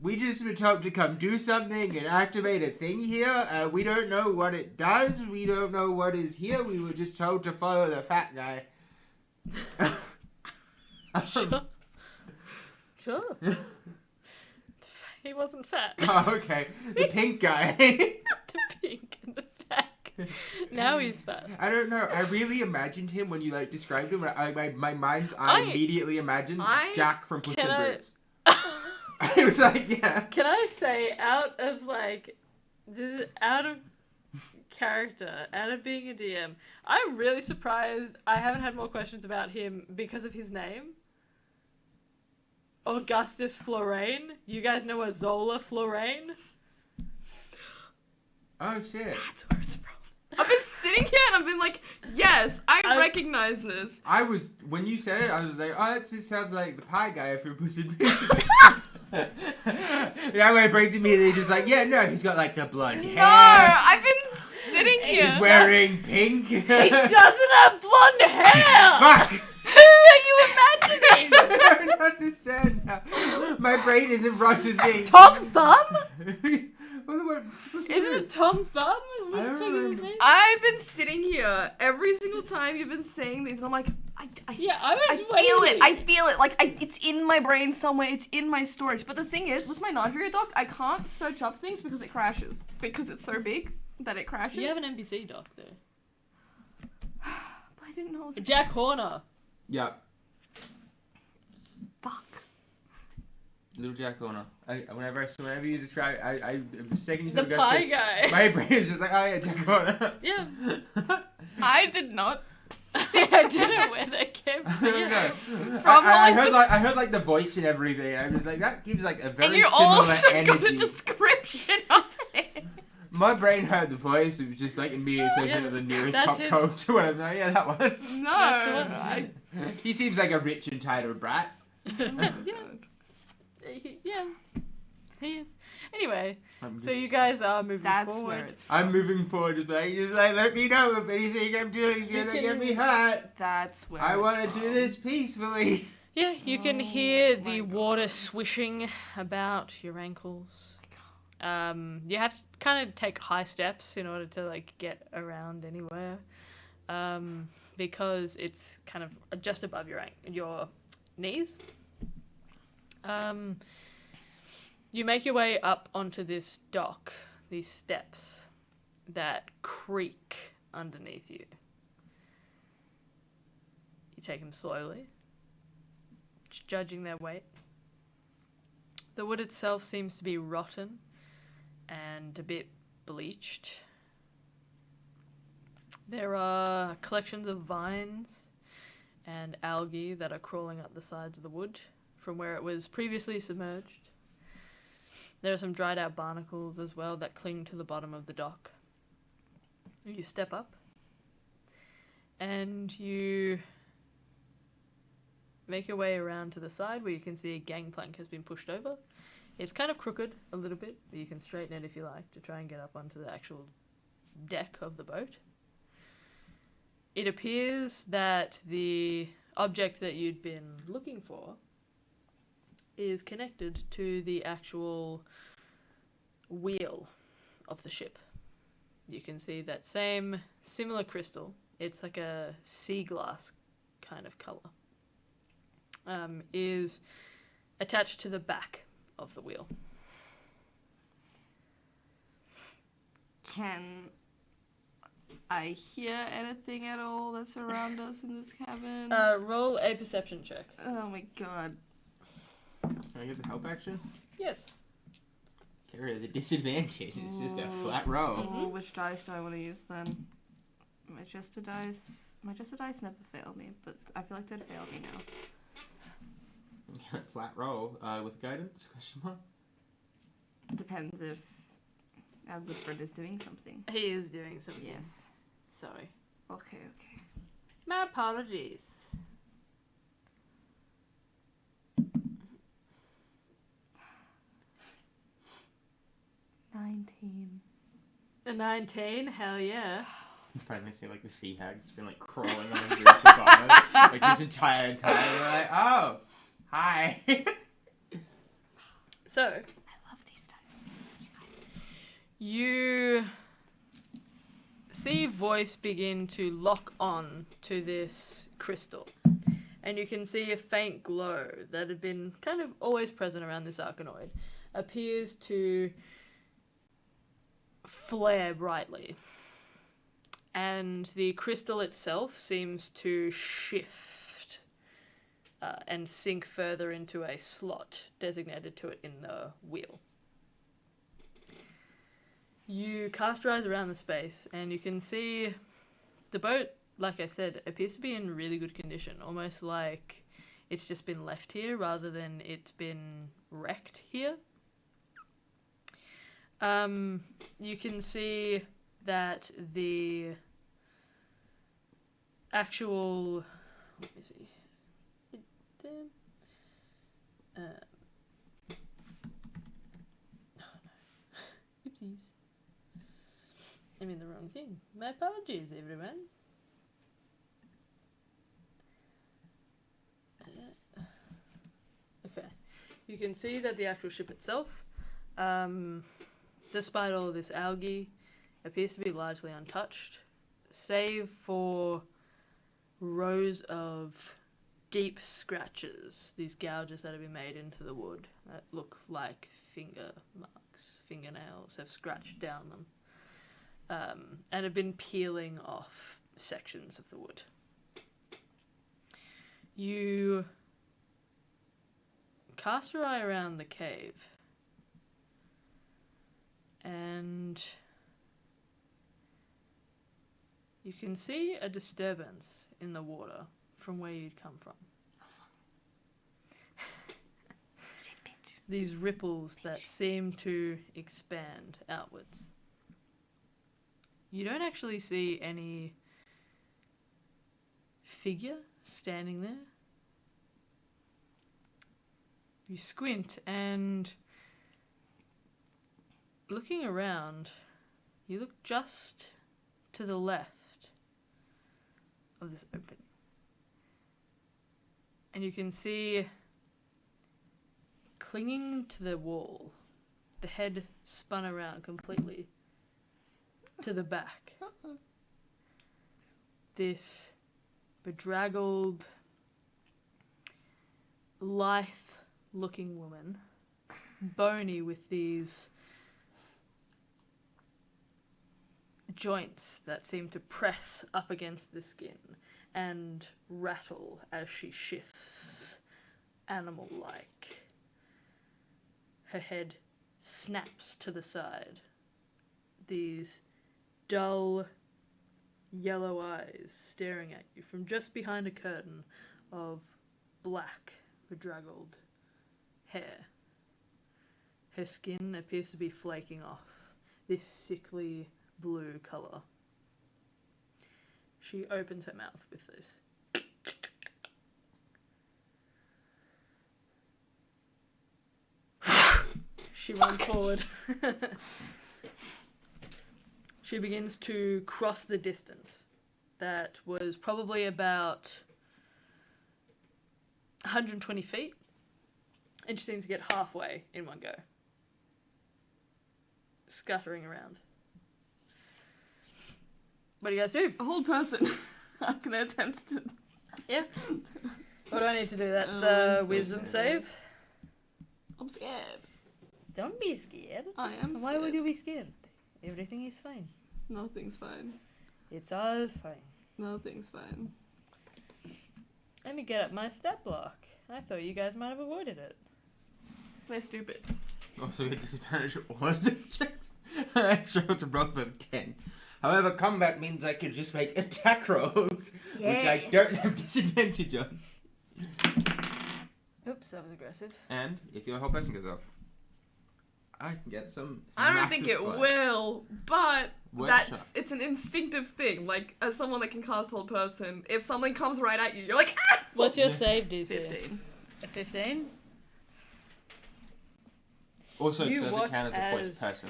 We just were told to come do something and activate a thing here. We don't know what it does. We don't know what is here. We were just told to follow the fat guy. Sure. Sure. He wasn't fat. Oh, okay. The pink guy. The pink and the fat. Now he's fat. I don't know. I really imagined him when you like described him. My mind's eye immediately imagined Jack from Puss in Boots. I was like, yeah. Can I say, out of character, out of being a DM, I'm really surprised I haven't had more questions about him because of his name. Augustus Florane. You guys know a Zola Florane? Oh shit. That's where it's from. I've been sitting here and I've been like, yes, I recognize this. When you said it, I was like, oh, it sounds like the pie guy from Puss in Boots. Yeah, my brain's immediately just like, yeah, no, he's got like the blonde hair. No, I've been sitting here. He's wearing pink. He doesn't have blonde hair! Fuck! Who are you imagining? I don't understand now. My brain isn't processing. Tom Thumb? What's Isn't it Tom Thumb? What I the don't fuck is his remember. name? I've been sitting here every single time you've been saying these, and I'm like, Yeah, I was I feel waiting. it. I feel it. Like it's in my brain somewhere. It's in my storage. But the thing is, with my Nandria doc, I can't search up things because it crashes. Because it's so big that it crashes. You have an NPC doc there. But I didn't know it was Jack Horner. Yeah. Fuck. Little Jack Horner. Whenever you describe, the second you The said pie Augustus, guy. my brain is just like, oh yeah, Jack Horner. Yeah. I did not. I don't know where that came I from. don't know. From I all heard his- I heard like the voice and everything. I was like, that gives like a And very you similar also got a energy. description of it. My brain heard the voice. It was just like immediately associated Yeah, with the nearest that's pop him. culture. Whatever. Like, yeah, that one. No. That's what He seems like a rich entitled brat. Yeah. Yeah. He is. Anyway, so you guys are moving That's forward. where it's. I'm moving forward. Just like let me know if anything I'm doing is gonna get me hurt. That's where. I it's want to do from. this peacefully. Yeah, you can Oh hear my the God. water swishing about your ankles. You have to kind of take high steps in order to like get around anywhere, because it's kind of just above your knees. You make your way up onto this dock, these steps that creak underneath you. You take them slowly, judging their weight. The wood itself seems to be rotten and a bit bleached. There are collections of vines and algae that are crawling up the sides of the wood from where it was previously submerged. There are some dried out barnacles as well that cling to the bottom of the dock. You step up and you make your way around to the side where you can see a gangplank has been pushed over. It's kind of crooked a little bit, but you can straighten it if you like to try and get up onto the actual deck of the boat. It appears that the object that you'd been looking for is connected to the actual wheel of the ship. You can see that same similar crystal. It's like a sea glass kind of color. Is attached to the back of the wheel. Can I hear anything at all that's around us in this cabin? Roll a perception check. Oh my god. Can I get the help action? Yes. Carry the disadvantage. It's just a Ooh. flat roll. Oh, which dice do I want to use then? My Jester dice. My Jester dice never fail me, but I feel like they'd fail me now. Flat roll with guidance? Question mark. Depends if our good friend is doing something. He is doing something. Yes. Sorry. Okay. My apologies. A 19? Hell yeah. You finally see like the sea hag. It's been like crawling underneath the bottom. Like this entire time. You're like, oh, hi. So, I love these dice. you see voice begin to lock on to this crystal. And you can see a faint glow that had been kind of always present around this Arcanoid appears to flare brightly. And the crystal itself seems to shift and sink further into a slot designated to it in the wheel. You cast your eyes around the space and you can see the boat, like I said, appears to be in really good condition, almost like it's just been left here rather than it's been wrecked here. You can see that the actual, let me see, oh no, oopsies, I'm in the wrong thing. My apologies, everyone. Okay, you can see that the actual ship itself, despite all of this algae, appears to be largely untouched, save for rows of deep scratches, these gouges that have been made into the wood that look like finger marks, fingernails have scratched down them, and have been peeling off sections of the wood. cast your eye around the cave. And you can see a disturbance in the water from where you'd come from. These ripples that seem to expand outwards. You don't actually see any figure standing there. You squint and looking around, you look just to the left of this opening. And you can see clinging to the wall, the head spun around completely to the back. This bedraggled, lithe-looking woman, bony with these joints that seem to press up against the skin and rattle as she shifts, animal-like. Her head snaps to the side. These dull, yellow eyes staring at you from just behind a curtain of black, bedraggled hair. Her skin appears to be flaking off, this sickly blue colour. She opens her mouth with this. She runs forward. She begins to cross the distance that was probably about 120 feet, and she seems to get halfway in one go, scuttering around. What do you guys do? A whole person. I'm gonna attempt to. Yeah. What do I need to do? That's wisdom save. I'm scared. Don't be scared. I am scared. Why would you be scared? Everything is fine. Nothing's fine. It's all fine. Nothing's fine. Let me get up my stat block. I thought you guys might have avoided it. They're stupid. Also, we had disadvantage of all the checks. I struggled to roll with 10. However, combat means I can just make attack rolls, which I don't have disadvantage on. Oops, that was aggressive. And if your whole person goes off, I can get some. I don't think it will, but Workshop. it's an instinctive thing. Like, as someone that can cast whole person, if something comes right at you, you're like, ah! What's your save DC? 15. A 15? Also, You does watch it count as a voice as- person?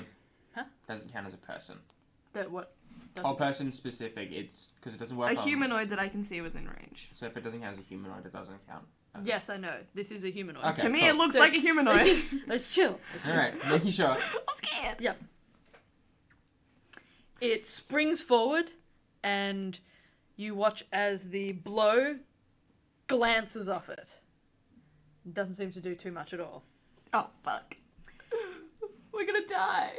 Huh? Doesn't count as a person. That what? Whole person specific, it's because it doesn't work A on... humanoid that I can see within range. So if it doesn't count as a humanoid, it doesn't count. Okay. Yes, I know. This is a humanoid. Okay. To me, cool. it looks So- like a humanoid. Let's chill. Alright, making sure. I'm scared. Yep. It springs forward, and you watch as the blow glances off it. Doesn't seem to do too much at all. Oh, fuck. We're gonna die.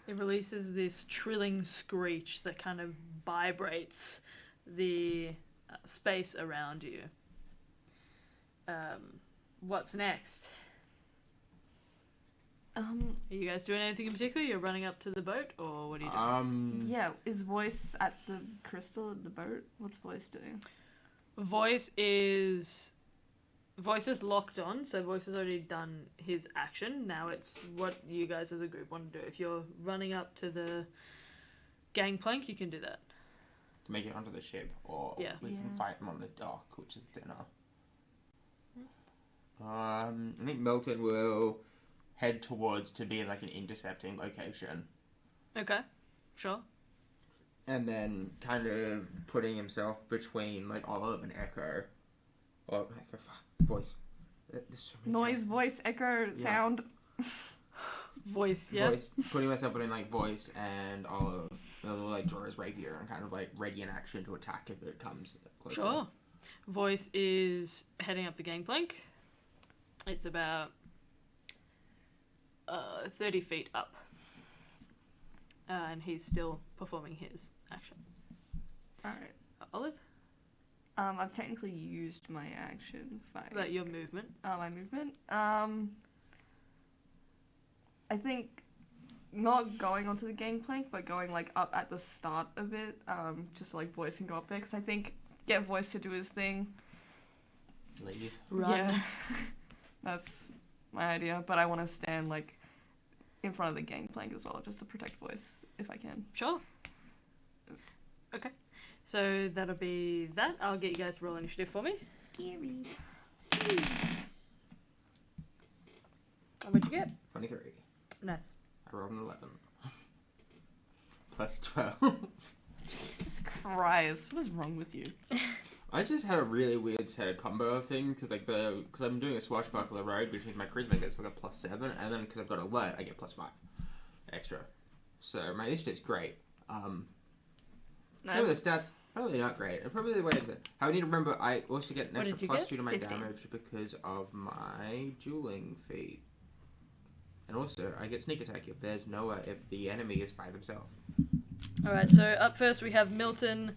It releases this trilling screech that kind of vibrates the space around you. What's next? Are you guys doing anything in particular? You're running up to the boat, or what are you doing? Yeah, is Voice at the crystal at the boat? What's Voice doing? Voice is locked on, so Voice has already done his action. Now it's what you guys as a group want to do. If you're running up to the gangplank, you can do that. To make it onto the ship, or Yeah. we can Yeah. fight them on the dock, which is dinner. I think Milton will head towards to be like an intercepting location, Okay, sure. and then kind of putting himself between like Olive and Echo, or Echo, Voice. There's so many Noise, voice, echo, Yeah. sound. Voice, yeah. Voice, putting myself between like Voice and Olive. They'll like draw his rapier and kind of like ready in action to attack if it comes closer. Sure. Voice is heading up the gangplank. It's about 30 feet up. And he's still performing his action. Alright. Olive? I've technically used my action. About your movement. My movement. I think not going onto the gangplank, but going like up at the start of it, just so like Voice can go up there. Because I think get Voice to do his thing. Leave. Run. Yeah, that's my idea. But I want to stand like in front of the gangplank as well, just to protect Voice if I can. Sure. Okay. So that'll be that. I'll get you guys to roll initiative for me. Scary. What'd you get? 23. Nice. I rolled an 11. Plus 12. Jesus Christ, what is wrong with you? I just had a really weird set of combo things because I'm doing a swashbuckler road, which means my charisma gets like a +7, and then because I've got alert, I get +5 extra. So my initiative's great. Some of the stats probably not great. And probably the way is that I need to remember I also get an What extra did you get? +2 to my 15. damage because of my dueling feat. And also I get sneak attack if there's nowhere if the enemy is by themselves. Alright, so up first we have Milton.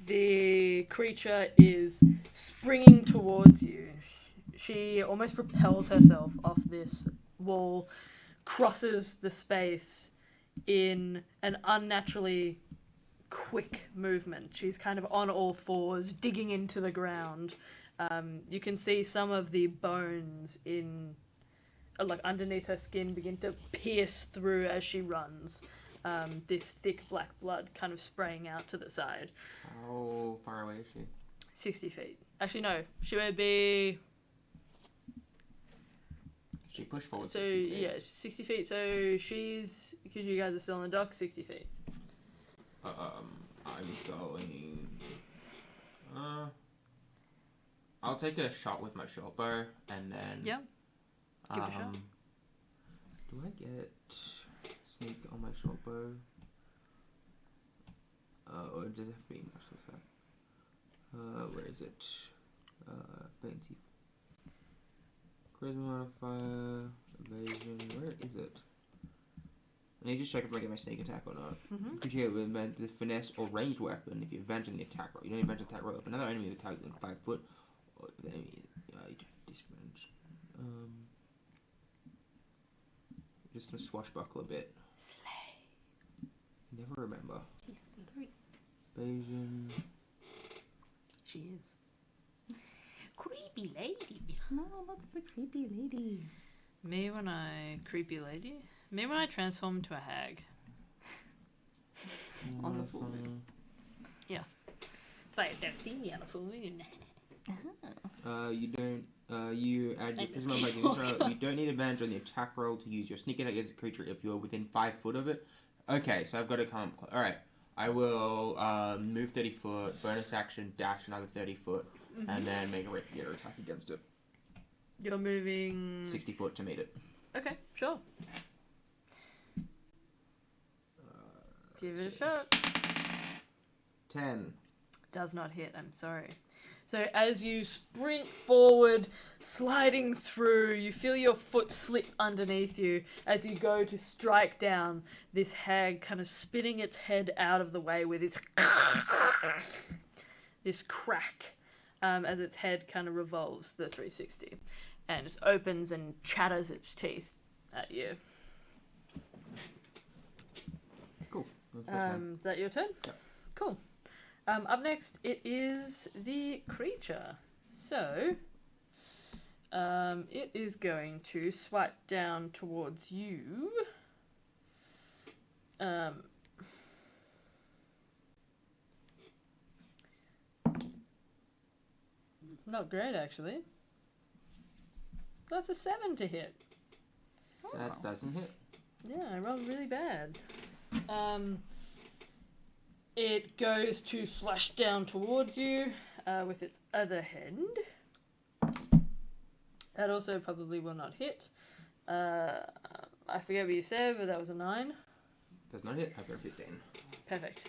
The creature is springing towards you. She almost propels herself off this wall, crosses the space in an unnaturally quick movement. She's kind of on all fours, digging into the ground. You can see some of the bones in, like underneath her skin, begin to pierce through as she runs. This thick black blood kind of spraying out to the side. How far away is she? 60 feet. Actually, no. She would be. She pushed forward So 60 feet. yeah, 60 feet. So she's, because you guys are still in the dock, 60 feet. I'm going. I'll take a shot with my short bow, and then. Yeah. Give it a shot. Do I get sneak on my short bow? Or does it have to be martial attack? Where is it? Fancy. Charisma modifier, evasion. Where is it? I need to check if I get my sneak attack or not. Could you have with finesse or ranged weapon if you advantage on the attack roll? You don't advantage attack roll if another enemy is attacked within 5 foot, or if the enemy you disadvantage. Just a swashbuckle a bit. Slay. Never remember. She's great. Evasion. She is. Creepy lady. No, not the creepy lady. Me when I transform into a hag. On the full moon. It's like I've never seen me on a full moon. You don't. You add your I charisma just by keep doing so. You don't need advantage on the attack roll to use your sneak attack against a creature if you're within 5 foot of it. Okay, so I've got to come. Alright, I will move 30 foot, bonus action, dash another 30 foot, and then make a rapier attack against it. You're moving 60 foot to meet it. Okay, sure. Give it a let's see. shot. 10. Does not hit, I'm sorry. So as you sprint forward, sliding through, you feel your foot slip underneath you as you go to strike down this hag, kind of spinning its head out of the way with this crack as its head kind of revolves the 360 and just opens and chatters its teeth at you. Cool. That's my turn. Is that your turn? Yep. Cool. Up next, it is the creature. So, it is going to swipe down towards you. Not great, actually. That's a 7 to hit. That doesn't hit. Yeah, I rolled really bad. It goes to slash down towards you with its other hand. That also probably will not hit. I forget what you said, but that was a 9. Does not hit. I've got a 15. Perfect.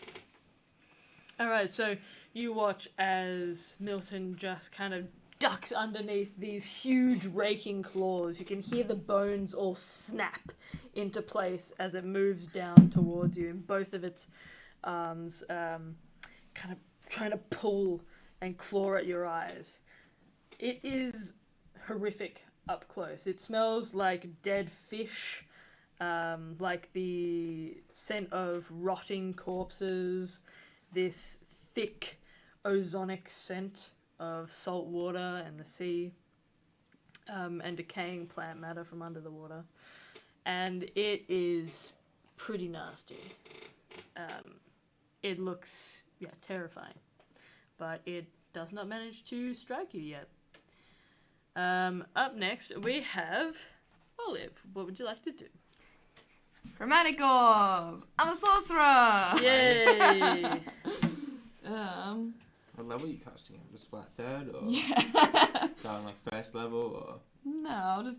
Alright, so you watch as Milton just kind of ducks underneath these huge raking claws. You can hear the bones all snap into place as it moves down towards you, and both of its arms kind of trying to pull and claw at your eyes. It is horrific up close. It smells like dead fish, like the scent of rotting corpses, this thick ozonic scent of salt water and the sea, and decaying plant matter from under the water. And it is pretty nasty. It looks, terrifying. But it does not manage to strike you yet. Up next, we have Olive. What would you like to do? Chromatic orb! I'm a sorcerer! Yay! What level are you casting it? Just flat third, or Yeah. going like first level, or No, I'll do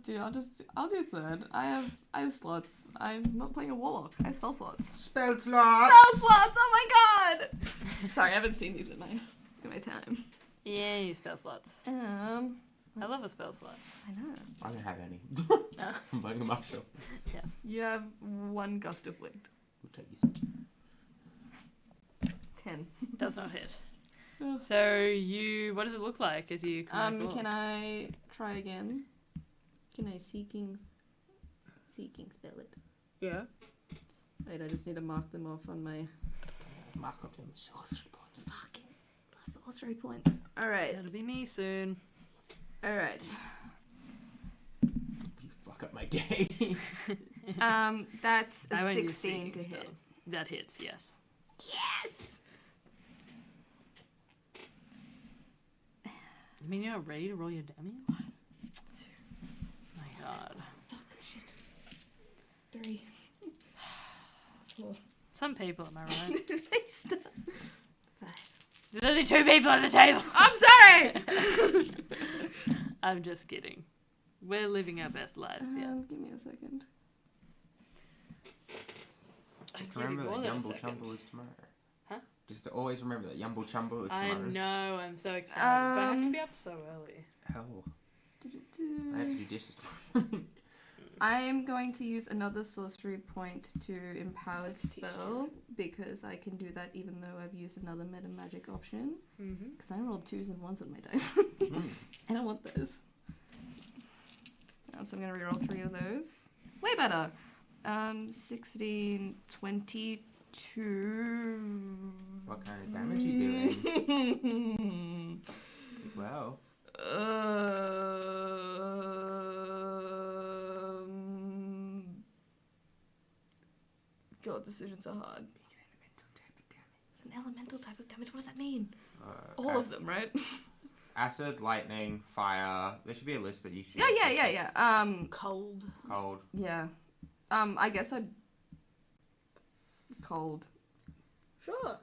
third. I have slots. I'm not playing a warlock. I have spell slots. spell slots? Spell slots! Oh my god! Sorry, I haven't seen these in my time. Yay, spell slots. I love a spell slot. I know. I don't have any. No. I'm buying a mushroom. You have one gust of wind. We'll take you. 10. Does not hit. Ugh. So what does it look like as you Can I try again? Can I seeking spell it? Yeah. Wait, I just need to mark them off on my Mark up them sorcery points. fucking sorcery points. Alright. That'll be me soon. Alright. You fuck up my day. That's I a won't use 16 seeking to spell. hit. That hits, yes. Yes! You mean you're not ready to roll your damage? My god. 3. 4. Some people, am I right? 5. There's only 2 people at the table. I'm sorry! I'm just kidding. We're living our best lives, yeah. Give me a second. Just remember that Yumble Chumble is tomorrow. Huh? Just to always remember that Yumble Chumble is I tomorrow. know, I'm so excited, but I have to be up so early. Hell. I have to do dishes tomorrow. I am going to use another sorcery point to empowered spell because I can do that even though I've used another meta magic option. Mm-hmm. Because I rolled 2s and 1s on my dice. I don't want those. So I'm going to reroll 3 of those. Way better! 16, 22. What kind of damage are you doing? Wow. God, decisions are hard. An elemental type of damage? What does that mean? All Okay. of them, right? Acid, lightning, fire. There should be a list that you should. Yeah. Cold. Cold. Yeah. I guess I'd... Cold. Sure.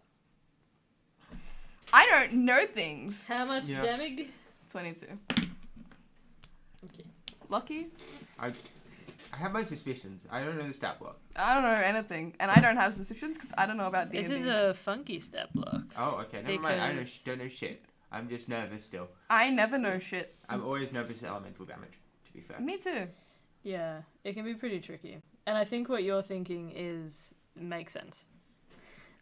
I don't know things. How much Yeah. damage? 22. Okay. Lucky? I have my suspicions. I don't know the stat block. I don't know anything. And I don't have suspicions because I don't know about D&D. This is a funky stat block. Oh, okay. Never mind. I Because- don't know shit. I'm just nervous still. I never know shit. I'm always nervous at elemental damage, to be fair. Me too. Yeah, it can be pretty tricky. And I think what you're thinking makes sense.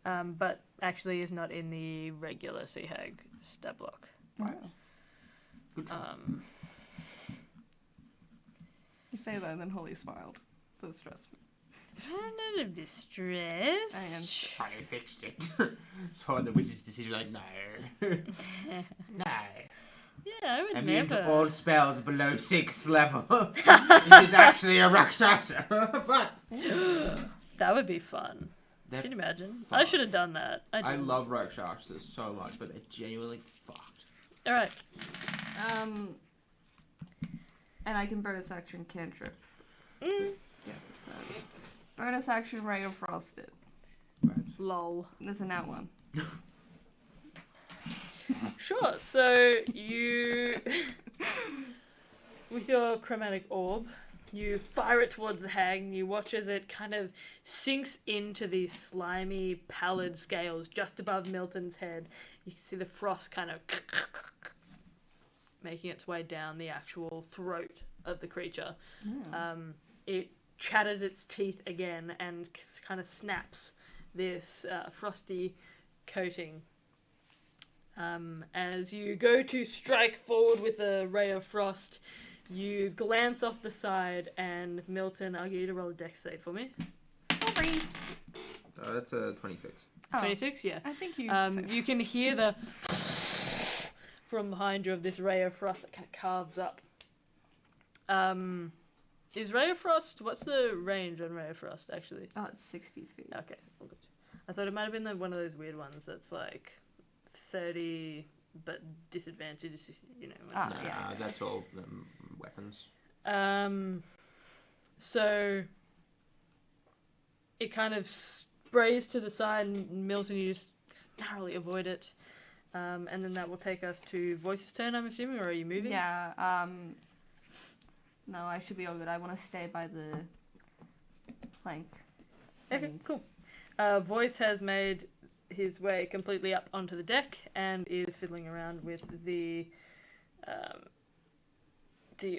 But actually is not in the regular CHAG stat block. Wow. Good choice. You say that and then Holly smiled. So it stressed me. Kind of distressed. I am. I fixed it. So the wizard's decision, like, no. No. Yeah, I would Immune never. to all spells below 6th level. It is actually a Rakshasa. Fuck. That would be fun. They're Can you imagine? fun. I should have done that. I I didn't. love Rakshasas so much, but they're genuinely fucked. All right. And I can bonus action cantrip. Mm. Yeah, so. Bonus action Ray of Frosted. Right. Lol. There's a nat one. Sure. So you, with your chromatic orb, you fire it towards the hag, and you watch as it kind of sinks into these slimy, pallid scales just above Milton's head. You can see the frost kind of making its way down the actual throat of the creature. It chatters its teeth again and kind of snaps this frosty coating As you go to strike forward with a ray of frost, you glance off the side, and Milton, I'll get you to roll a dex save for me. Sorry. That's a 26. Oh, 26, yeah. I think you. You can hear the from behind you of this ray of frost that kind of carves up. Is ray of frost? What's the range on ray of frost actually? Oh, it's 60 feet. Okay, all good. I thought it might have been one of those weird ones that's like 30, but disadvantage. You know. Ah, Nah, yeah. that's all weapons. So it kind of sprays to the side, and Milton, you just narrowly avoid it. And then that will take us to Voice's turn, I'm assuming, or are you moving? Yeah, no, I should be all good. I want to stay by the plank. Okay, And- cool. Voice has made his way completely up onto the deck and is fiddling around with the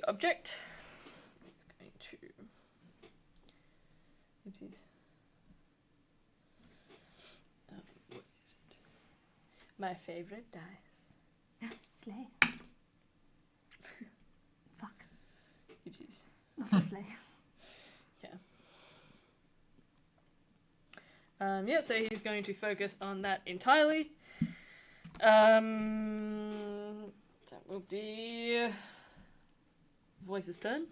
object. It's going to... Oopsies. What is it? My favorite dice. Slay. Fuck. Oopsies. Not a slay. Yeah, so he's going to focus on that entirely. That will be Voice's turn.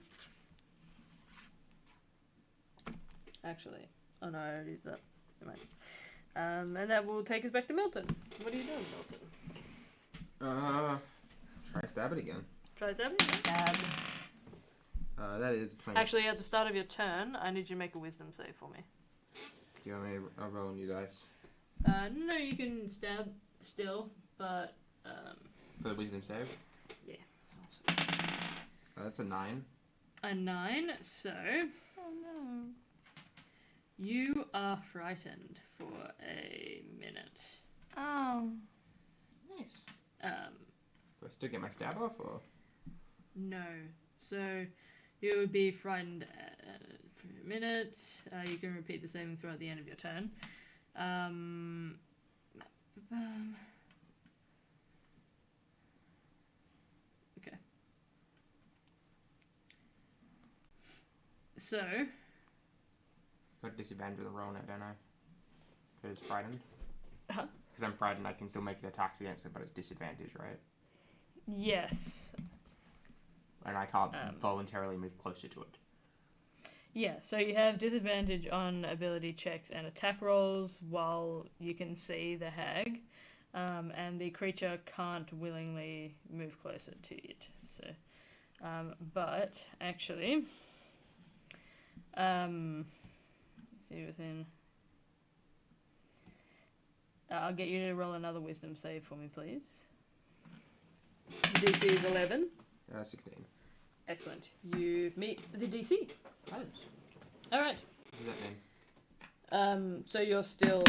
Actually, oh no, I already did that. Never mind. And that will take us back to Milton. What are you doing, Milton? Try stab it again. Try stabbing? Stab. That is 20. Actually, at the start of your turn, I need you to make a wisdom save for me. Do you want me to roll new dice? No, you can stab still, but For the wisdom save? yeah. That's a 9. A 9, so Oh no. you are frightened for a minute. Oh. Nice. Um, Do I still get my stab off, or? no. So you would be frightened for a minute. You can repeat the saving throw at the end of your turn. Okay. So, Got disadvantage with the roll now, don't I? Because it's frightened? Huh? Because I'm frightened, I can still make the attacks against it, but it's disadvantage, right? yes. And I can't Um, voluntarily move closer to it. Yeah, so you have disadvantage on ability checks and attack rolls while you can see the hag, and the creature can't willingly move closer to it. So, but actually, see within. I'll get you to roll another wisdom save for me, please. DC is 11. 16. Excellent. You meet the DC. Close. All right. What does that mean? So you're still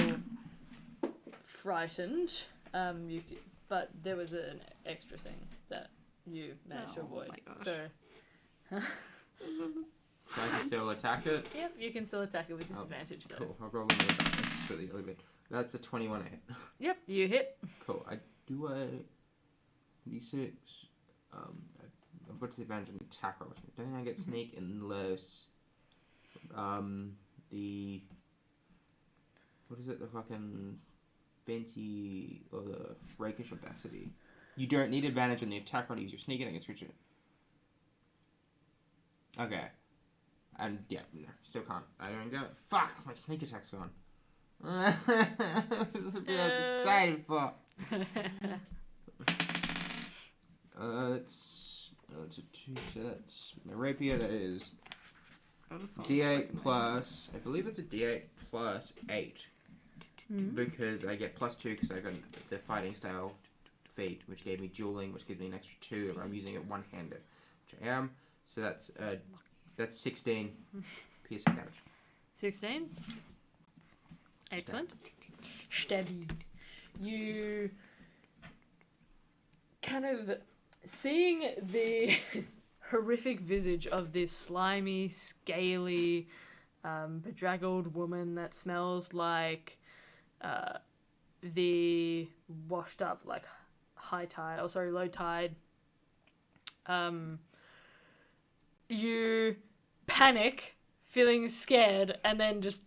frightened. But there was an extra thing that you managed to Oh avoid. my gosh. So, So I can still attack it? yep, you can still attack it with disadvantage though. Cool. I'll roll another die for the other bit. That's a 21 hit. Yep, you hit. Cool. I do a d6. I've got disadvantage on attack rolls. I don't think I get sneak unless the what is it? The fucking fancy or the rakish audacity. You don't need advantage on the attack roll to use your sneak against Richard. Okay. And yeah, no, still can't. I don't go. Fuck! My sneak attack's gone. This is what I was excited for. It's a 2, so that's my rapier. That is D8 plus. I believe it's a D8 plus 8 because I get plus 2 because I got the fighting style feat, which gave me dueling, which gives me an extra 2 if I'm using it one-handed, which I am. So that's 16 piercing damage. 16. Excellent. Stabbing. You kind of seeing the horrific visage of this slimy, scaly, bedraggled woman that smells like the washed up, like low tide. You panic, feeling scared, and then just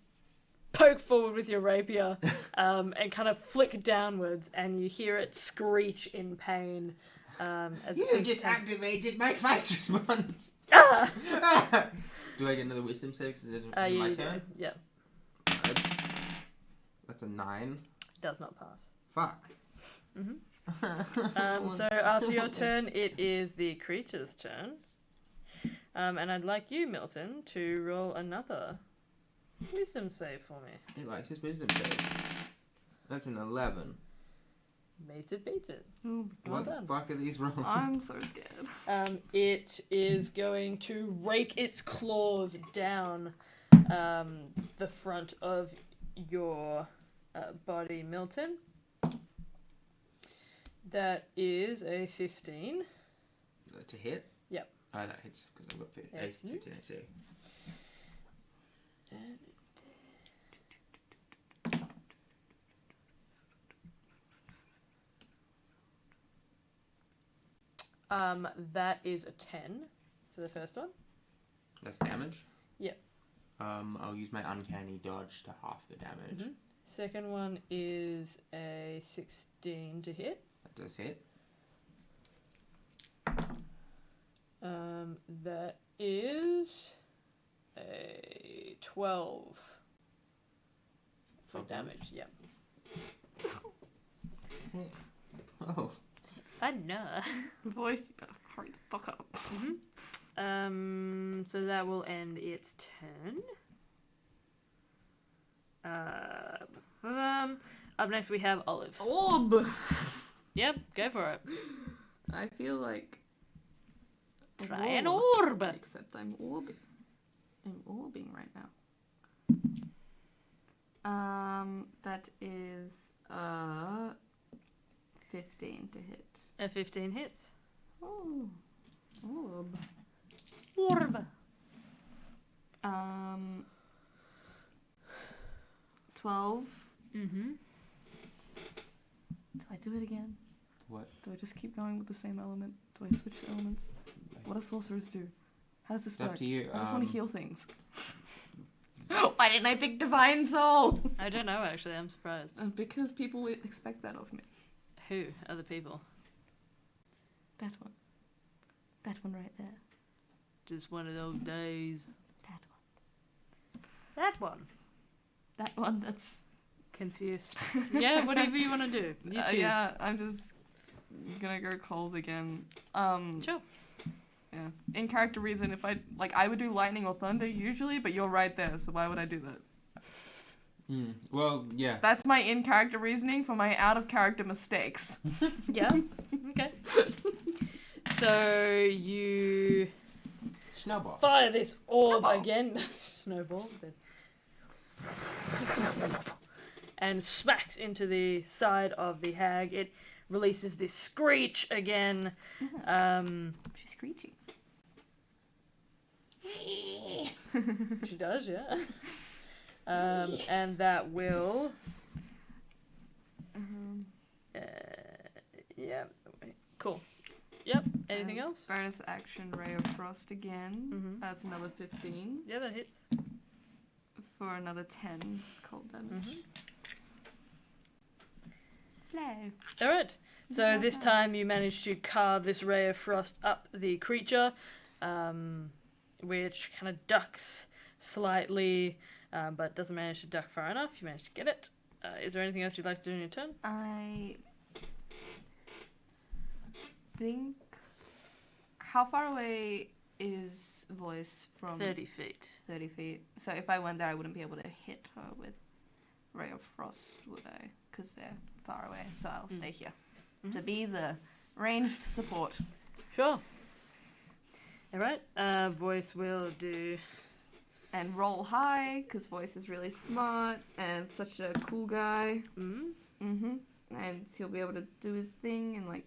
poke forward with your rapier and kind of flick downwards, and you hear it screech in pain. As it You seems just to- activated my fight response. Ah! Do I get another wisdom save? Is it Yeah, my you turn? do. Yeah, That's a 9. does not pass. Fuck. So after your turn, it is the creature's turn. And I'd like you, Milton, to roll another wisdom save for me. He likes his wisdom save. That's an 11. Made it, beat it. Oh, What done. the fuck are these rolls? I'm so scared. It is going to rake its claws down the front of your body, Milton. That is a 15. To hit? Yep. That hits because I've got 15 Excellent. AC. That is a 10 for the first one. That's damage? Yep. I'll use my uncanny dodge to half the damage. Mhm. Second one is a 16 to hit. That does hit. That is a 12 for Okay. damage. Yep. Oh. I know. Voice, you better hurry the fuck up. So that will end its turn. Up next we have Olive. Orb! Yep, go for it. I feel like... a Try an wall, orb. Except I'm orbing. I'm orbing right now. That is 15 to hit. A 15 hits. Oh, orb. Orb. 12. Mm-hmm. Do I do it again? What? Do I just keep going with the same element? Do I switch elements? What do sorcerers do? How does this It's up work? to you. I just want to heal things. Why didn't I pick Divine Soul? I don't know actually, I'm surprised. Because people would expect that of me. Who? Other people. That one. That one right there. Just one of those days. That one. That one. That one that's... Confused. Yeah, whatever you want to do. You choose. yeah, I'm just gonna go cold again. Sure. Yeah. In character reason, if I would do lightning or thunder usually, but you're right there, so why would I do that? Well, yeah. That's my in character reasoning for my out of character mistakes. Yeah. Okay. So you Snowball. fire this orb Snowball. again. Snowball. And smacks into the side of the hag. It releases this screech again. She's screeching. She does, yeah. And that will. Yeah. Cool. Yep. Anything else? Bonus action, Ray of Frost again. Mhm. That's another 15 Yeah, that hits. for another 10 cold damage. Mhm. Slow. All right. So this time you manage to carve this ray of frost up the creature, which kind of ducks slightly, but doesn't manage to duck far enough. You manage to get it. Is there anything else you'd like to do in your turn? I think... How far away is Voice from... 30 feet. 30 feet. So if I went there, I wouldn't be able to hit her with Ray of Frost, would I? Because they're far away. So I'll stay here to be the ranged support. Sure. All right. Voice will do. And roll high, because Voice is really smart and such a cool guy. Mm-hmm. And he'll be able to do his thing in like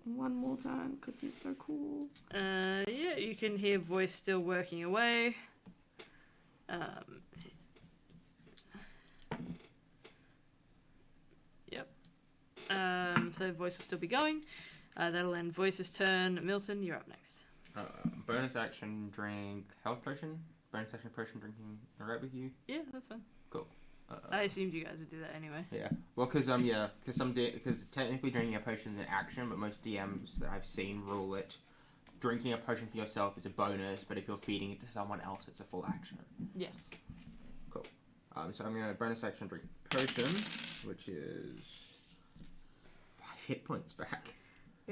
one more time, because he's so cool. Yeah, you can hear Voice still working away. Yep. So voice will still be going. That'll end Voice's turn. Milton, you're up next. Bonus action, drink health potion. Bonus action, potion drinking. Alright with you? Yeah, that's fine. Cool. I assumed you guys would do that anyway. Yeah. Well, because technically drinking a potion is an action, but most DMs that I've seen rule it. Drinking a potion for yourself is a bonus, but if you're feeding it to someone else, it's a full action. Yes. So I'm gonna bonus action drink potion, which is 5 hit points back.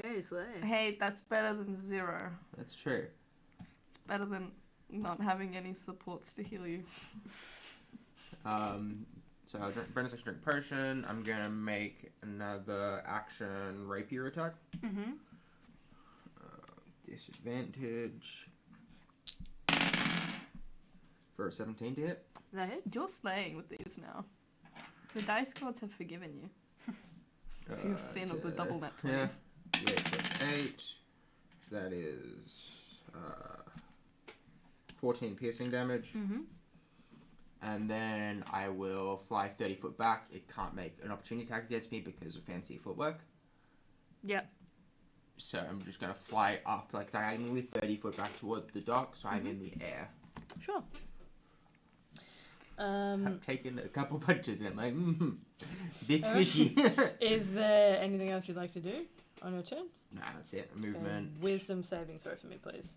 Yay, slay. Hey, that's better than 0. That's true. It's better than not having any supports to heal you. So I'll bonus action drink potion. I'm gonna make another action rapier attack. Mm-hmm. Disadvantage for a 17 to hit. That hits. You're slaying with these now. The dice gods have forgiven you. For your sin of the double net 20. Yeah. Wait, plus 8. So that is 14 piercing damage. Mm-hmm. And then I will fly 30 foot back. It can't make an opportunity attack against me because of fancy footwork. Yep. So I'm just going to fly up like diagonally 30 foot back toward the dock, so I'm in the air. Sure. I've taken a couple punches and I'm like, bit squishy. Is there anything else you'd like to do on your turn? Nah, that's it. Movement. Wisdom saving throw for me, please.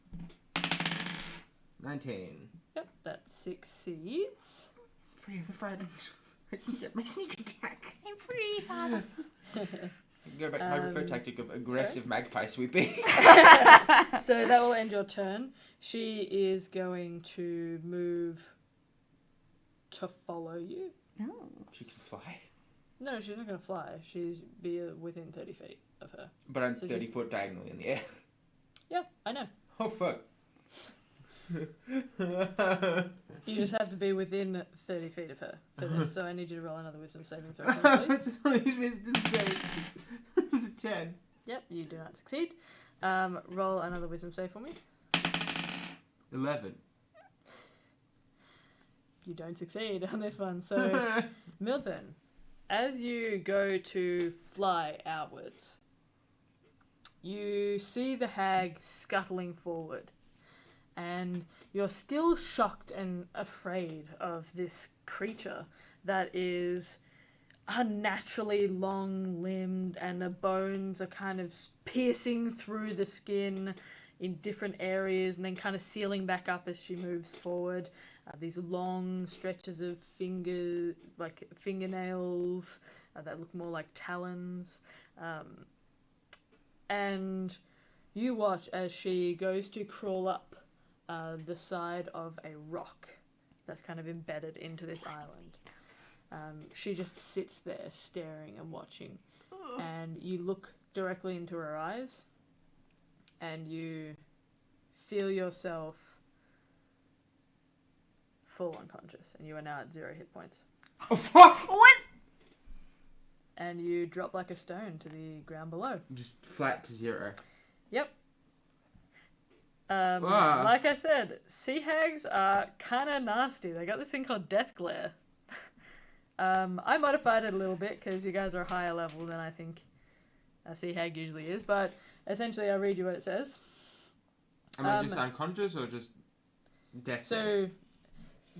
19. Yep, that succeeds. Free of the frightened. I can get my sneak attack. I'm free, father. Go back to my preferred tactic of aggressive magpie sweeping. So that will end your turn. She is going to move to follow you. No. She can fly. No, she's not going to fly. She's be within 30 feet of her. But I'm So 30 just- foot diagonally in the air. Yep, I know. Oh, fuck. You just have to be within 30 feet of her for this, so I need you to roll another wisdom saving throw for me, please. Just all these wisdom saves. It's a 10. Yep, you do not succeed. Roll another wisdom save for me. 11. You don't succeed on this one. So, Milton, as you go to fly outwards, you see the hag scuttling forward, and you're still shocked and afraid of this creature that is unnaturally long-limbed, and the bones are kind of piercing through the skin in different areas and then kind of sealing back up as she moves forward. These long stretches of fingernails that look more like talons. And you watch as she goes to crawl up the side of a rock that's kind of embedded into this island. She just sits there staring and watching. And you look directly into her eyes and you feel yourself full unconscious, and you are now at 0 hit points. Oh, fuck! What? And you drop like a stone to the ground below. Just flat to 0. Yep. Ah. Like I said, sea hags are kind of nasty. They got this thing called death glare. I modified it a little bit because you guys are higher level than I think a sea hag usually is, but essentially I'll read you what it says. Am I just unconscious or just death So, saves?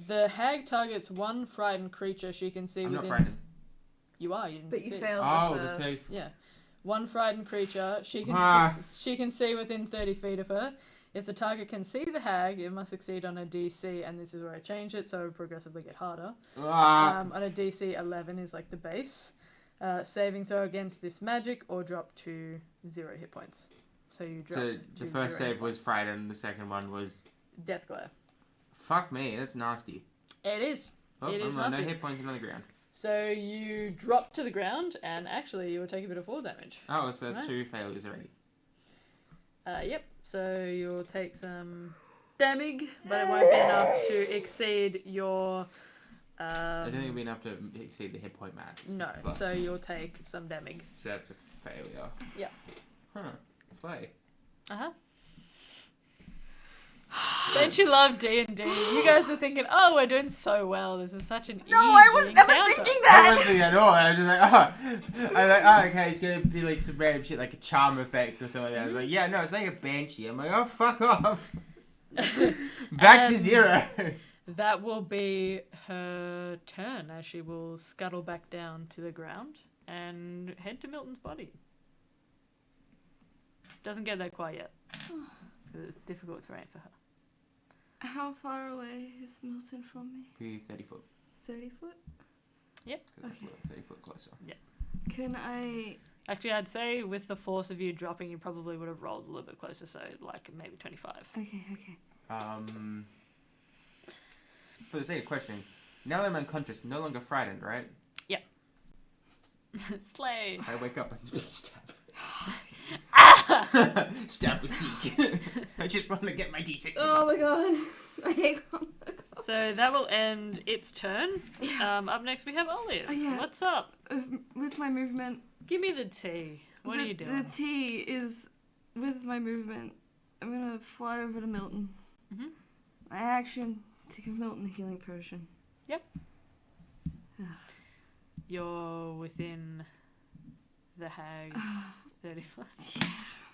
the hag targets one frightened creature she can see I'm not within... frightened. You are, you didn't But you succeed. failed Oh, the the first. face. Yeah. One frightened creature she can she can see within 30 feet of her. If the target can see the hag, it must succeed on a DC, and this is where I change it, so it will progressively get harder. On a DC 11 is like the base. Saving throw against this magic or drop to 0 hit points. So you drop So to the first 0 hit save was points. frightened, the second one was... Death glare. Fuck me, that's nasty. It is. Oh, It is I'm on nasty. no hit points on the ground. So you drop to the ground, and actually you will take a bit of fall damage. Oh, so that's Right. 2 failures already. Yep. So you'll take some damage, but it won't be enough to exceed your. I don't think it'll be enough to exceed the hit point max. No. But, So you'll take some damage. so that's a failure. Yeah. Huh. Slay. Uh huh. Don't you love D&D? You guys were thinking, oh, we're doing so well. This is such an No, I was easy never encounter. thinking I that. wasn't thinking at all. I was just like, I'm like, oh, okay, it's gonna be like some random shit, like a charm effect or something like that. I was like, yeah, no, it's like a banshee. I'm like, oh, fuck off. Back to And 0. That will be her turn as she will scuttle back down to the ground and head to Milton's body. Doesn't get there quite yet. 'Cause it's difficult terrain for her. How far away is Milton from me? Be 30 foot. 30 foot? Yep. Okay. 30 foot closer. Can I... Actually, I'd say with the force of you dropping, you probably would have rolled a little bit closer, so like maybe 25. Okay. For the sake of questioning, now that I'm unconscious, no longer frightened, right? Slay! I wake up and stab. Ah! Stab with sneak. I just want to get my D6. Oh my god. I hate So that will end its turn. Up next we have Olive. Oh, yeah. What's up? With my movement... Give me the tea. What are you doing? The T is... With my movement, I'm gonna fly over to Milton. Mhm. My action, to give Milton a healing potion. You're within the hag's 35.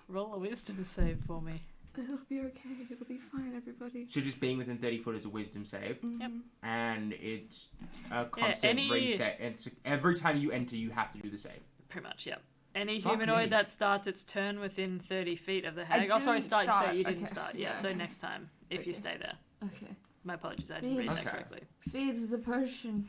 Roll a wisdom save for me. It'll be okay. It'll be fine, everybody. So just being within 30 foot is a wisdom save, Yep. and it's a constant any- reset. And so every time you enter, you have to do the save. Pretty much, yep. Any Fuck humanoid me. that starts its turn within 30 feet of the hag. Oh, sorry, didn't start. So start. you didn't Okay, start. yeah, Yeah, so okay. next time, if you Okay. stay there. Okay. My apologies, I didn't read Okay. that correctly. Feeds the potion.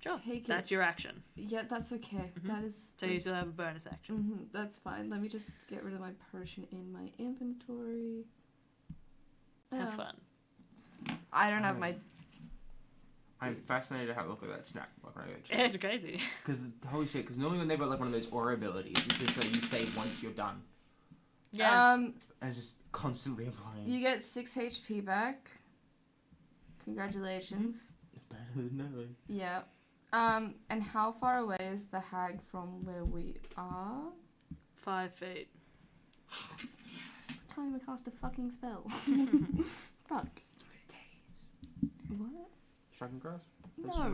Sure, Take it. that's your action. Yeah, that's okay. Mhm. That is... So you still have a bonus action. That's fine. Let me just get rid of my potion in my inventory. Have Oh. fun. I don't have my... I'm fascinated to have a look at that snack book when I go Yeah, check. it's crazy. Because holy shit! Because normally when they've got like one of those aura abilities, it's just like you save once you're done, Yeah. and it's just constantly applying. You get 6 HP back. Congratulations. Better than nothing. Yeah. And how far away is the hag from where we are? 5 feet. Can't even cast a fucking spell. Fuck. What? Striking grass? No.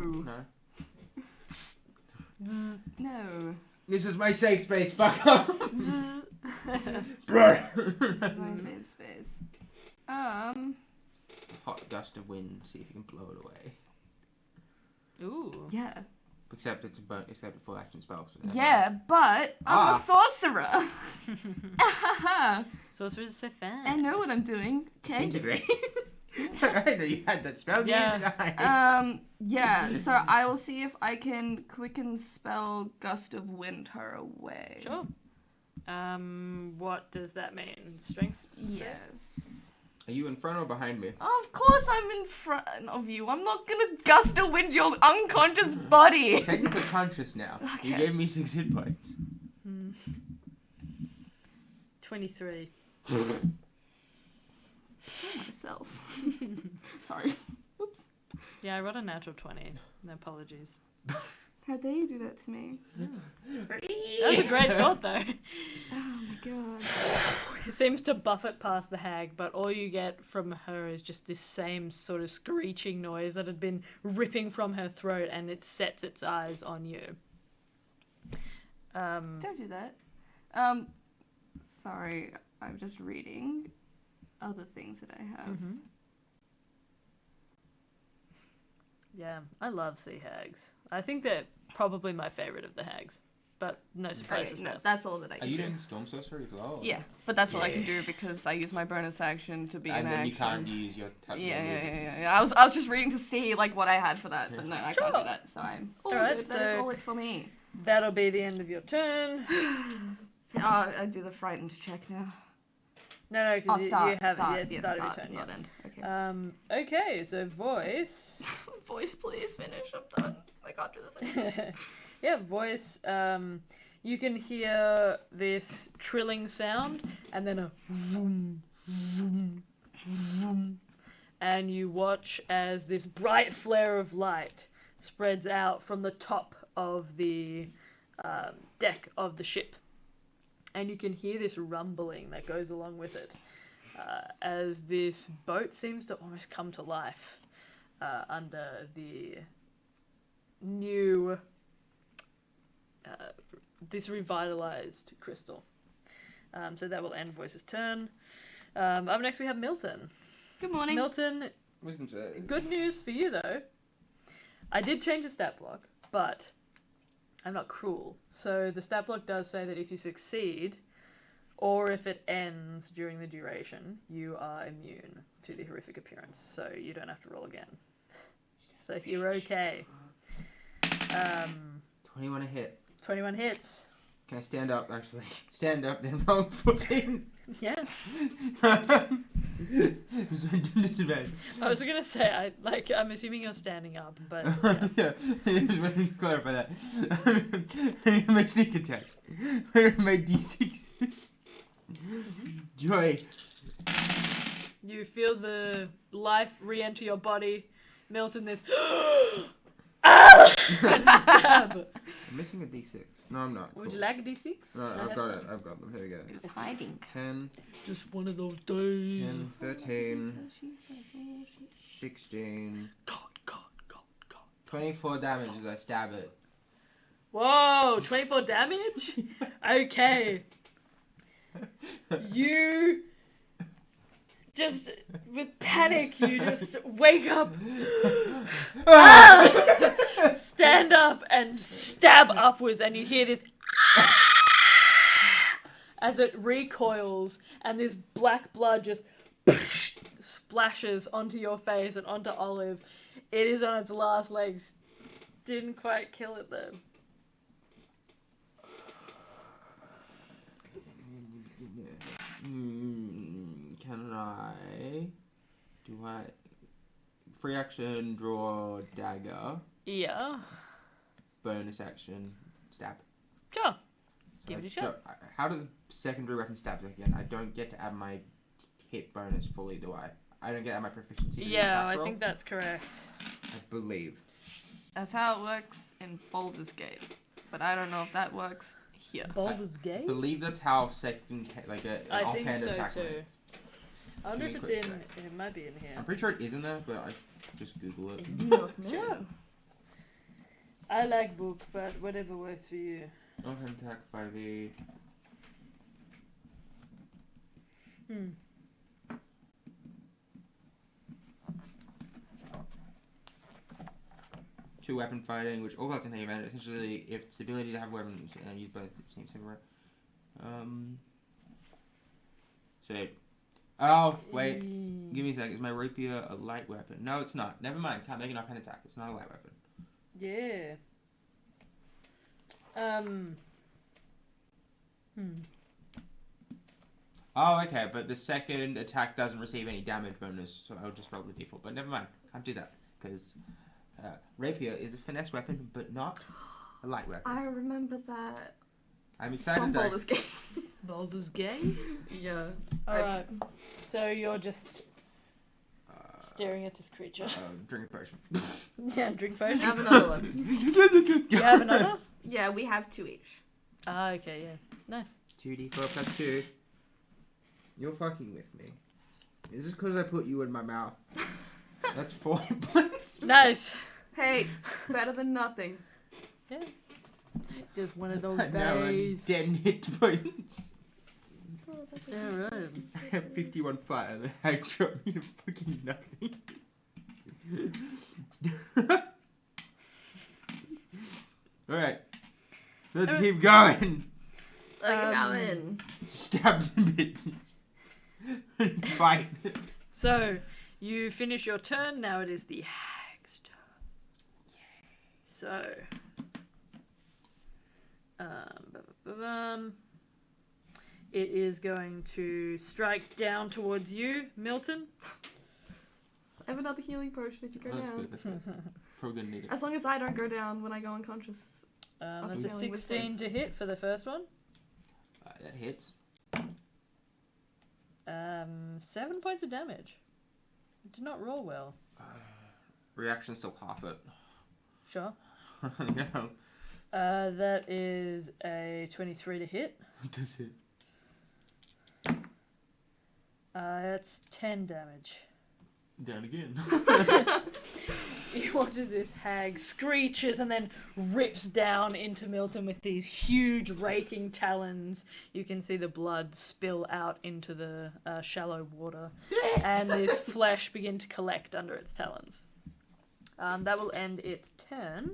No. No. This is my safe space. Fuck off. Bro. This is my safe space. Hot gust of wind. See if you can blow it away. Ooh. Yeah. Except it's a full action spell. So Yeah, but I'm Ah. a sorcerer. Sorcerers are so fun. I know what I'm doing. Okay. Disintegrate. I know you had that spell. Yeah. Neither did I. Yeah, so I will see if I can quicken spell Gust of Wind her away. Sure. What does that mean? Strength? Yes. Are you in front or behind me? Of course I'm in front of you. I'm not gonna gust of wind your unconscious body. Technically conscious now. You Okay. gave me 6 hit points. 23. Myself. Sorry. Oops. Yeah, I rolled a natural 20. No apologies. How dare you do that to me? That was a great thought, though. Oh my god. It seems to buffet past the hag, but all you get from her is just this same sort of screeching noise that had been ripping from her throat, and it sets its eyes on you. Don't do that. Sorry, I'm just reading other things that I have. Yeah, I love sea hags. I think they're probably my favorite of the hags, but no surprises Okay, no, there. that's all that I Are can you do. doing Storm Sorcery as well? Yeah, but that's all I can Yeah. do because I use my bonus action to be And in then action. you can't use your Yeah. I was just reading to see like what I had for that, but no, I can't do Sure. that. So I'm all Alright, good. That is so- all it for me. That'll be the end of your turn. I do the frightened check now. No, I'll because you start. haven't start. yet Yeah, started start, your turn not yet. end. Okay. Okay, so voice. Voice, please finish. I'm done. I can't do this anymore. Yeah, voice. You can hear this trilling sound and then a vroom, vroom, vroom. And you watch as this bright flare of light spreads out from the top of the deck of the ship. And you can hear this rumbling that goes along with it. as this boat seems to almost come to life under the new, this revitalized crystal. So that will end Voice's turn. Up next we have Milton. Good morning. Milton, Wisdom save. good news for you though. I did change the stat block, but I'm not cruel. So the stat block does say that if you succeed, or if it ends during the duration, you are immune to the horrific appearance. So you don't have to roll again. So you're okay. 21 a hit. 21 hits. Can I stand up, actually? Stand up, then roll 14. Yeah. Disadvantage. I was gonna say, I'm assuming you're standing up, but yeah. Yeah, I just wanted to clarify that. My sneak attack. Where are my d6s? Joy. You feel the life re-enter your body. Milton, this ah! Stab. I'm missing a d6. No, I'm not. Would Cool. you like a d6? No, I I've have got some. it. I've got them. Here we go. It's hiding. 10, Just one of those days. 10, 13, 16, God. 24 damage as I stab it. Whoa, 24 damage? Okay. You just, with panic, you just wake up, stand up and stab upwards, and you hear this as it recoils, and this black blood just splashes onto your face and onto Olive. It is on its last legs. Didn't quite kill it though. Can I? Do I? Free action, draw dagger. Yeah. Bonus action, stab. Sure. So Give it a I shot. don't- How does secondary weapon stabs work again? I don't get to add my hit bonus fully, do I? I don't get to add my proficiency. to the Yeah, attack I roll? think that's correct. I believe. That's how it works in Baldur's Gate. But I don't know if that works here. Baldur's Gate? Believe that's how second like an I think offhand so attack too. works. I wonder Give if me it's a in. quick It might be in here. I'm pretty sure it is in there, but I just Google it. Sure. I like book, but whatever works for you. Offhand attack 5e. Hmm. Two weapon fighting, which all classes can take advantage. Essentially, if it's the ability to have weapons and use both, it seems everywhere. So, oh wait, give me a sec. Is my rapier a light weapon? No, it's not. Never mind. Can't make an offhand attack. It's not a light weapon. Yeah. Oh, okay, but the second attack doesn't receive any damage bonus, so I'll just roll the default. But never mind. Can't do that because rapier is a finesse weapon, but not a light weapon. I remember that I'm from excited that. Baldur's Gate. Baldur's Gate? Yeah. Alright. So you're just staring at this creature. Drink a potion. Yeah, drink I potion. have another one. You have another? Yeah, we have two each. Ah, okay, yeah. Nice. 2d4 plus 2. You're fucking with me. Is this because I put you in my mouth? That's 4 points. Nice. Hey, better than nothing. Yeah. Just one of those Now I'm days. 10 hit points. Alright. I have 51 fire. I dropped me to fucking nothing. Alright. Let's keep going. Going. Stabbed a bit. Fight. So, you finish your turn, now it is the hag's turn. So, it is going to strike down towards you, Milton. I have another healing potion if you go That's down. good. That's good. Probably gonna need it. As long as I don't go down when I go unconscious. That's Okay. a 16 to hit for the first one. That hits. 7 points of damage. It did not roll well. Reaction still half it. Sure. Yeah. That is a 23 to hit. Does it? That's 10 damage. Down again. You watch as this hag screeches and then rips down into Milton with these huge raking talons. You can see the blood spill out into the shallow water, and this flesh begin to collect under its talons. That will end its turn.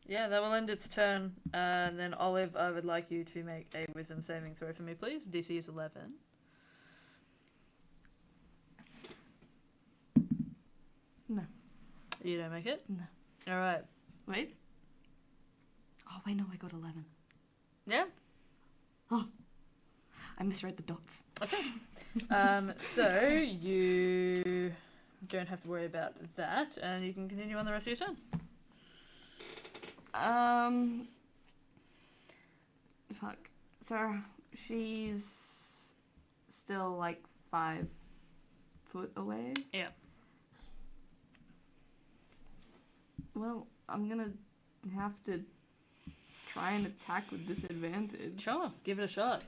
Yeah, that will end its turn. And then Olive, I would like you to make a wisdom saving throw for me, please. DC is 11. No. You don't make it? No. Alright. Wait. Oh, wait, no, I got 11. Yeah? I misread the dots. Okay. So you don't have to worry about that, and you can continue on the rest of your turn. Fuck. So she's still like 5 foot away? Yeah. Well, I'm gonna have to try and attack with disadvantage. Sure, give it a shot.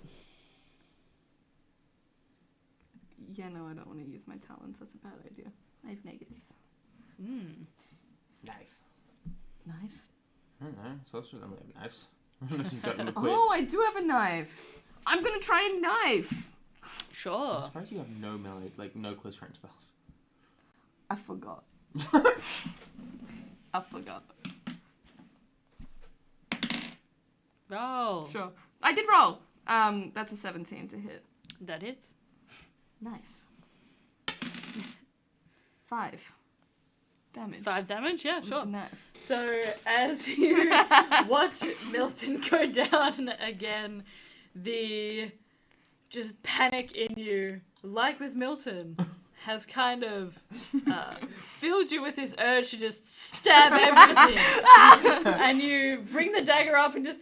Yeah, no, I don't want to use my talents. That's a bad idea. I have negatives. Knife. Knife? I don't know. Sorcerers don't have knives. Unless you've got them equipped. Oh, I do have a knife. I'm gonna try and knife. I'm Sure. surprised you have no melee, like no close range spells. I forgot. I forgot. Roll. Sure. I did roll. That's a 17 to hit. That hits. Knife. 5 damage. 5 damage? Yeah, With sure. the knife. So as you watch Milton go down again, the just panic in you, like with Milton, has kind of filled you with this urge to just stab everything. And you bring the dagger up and just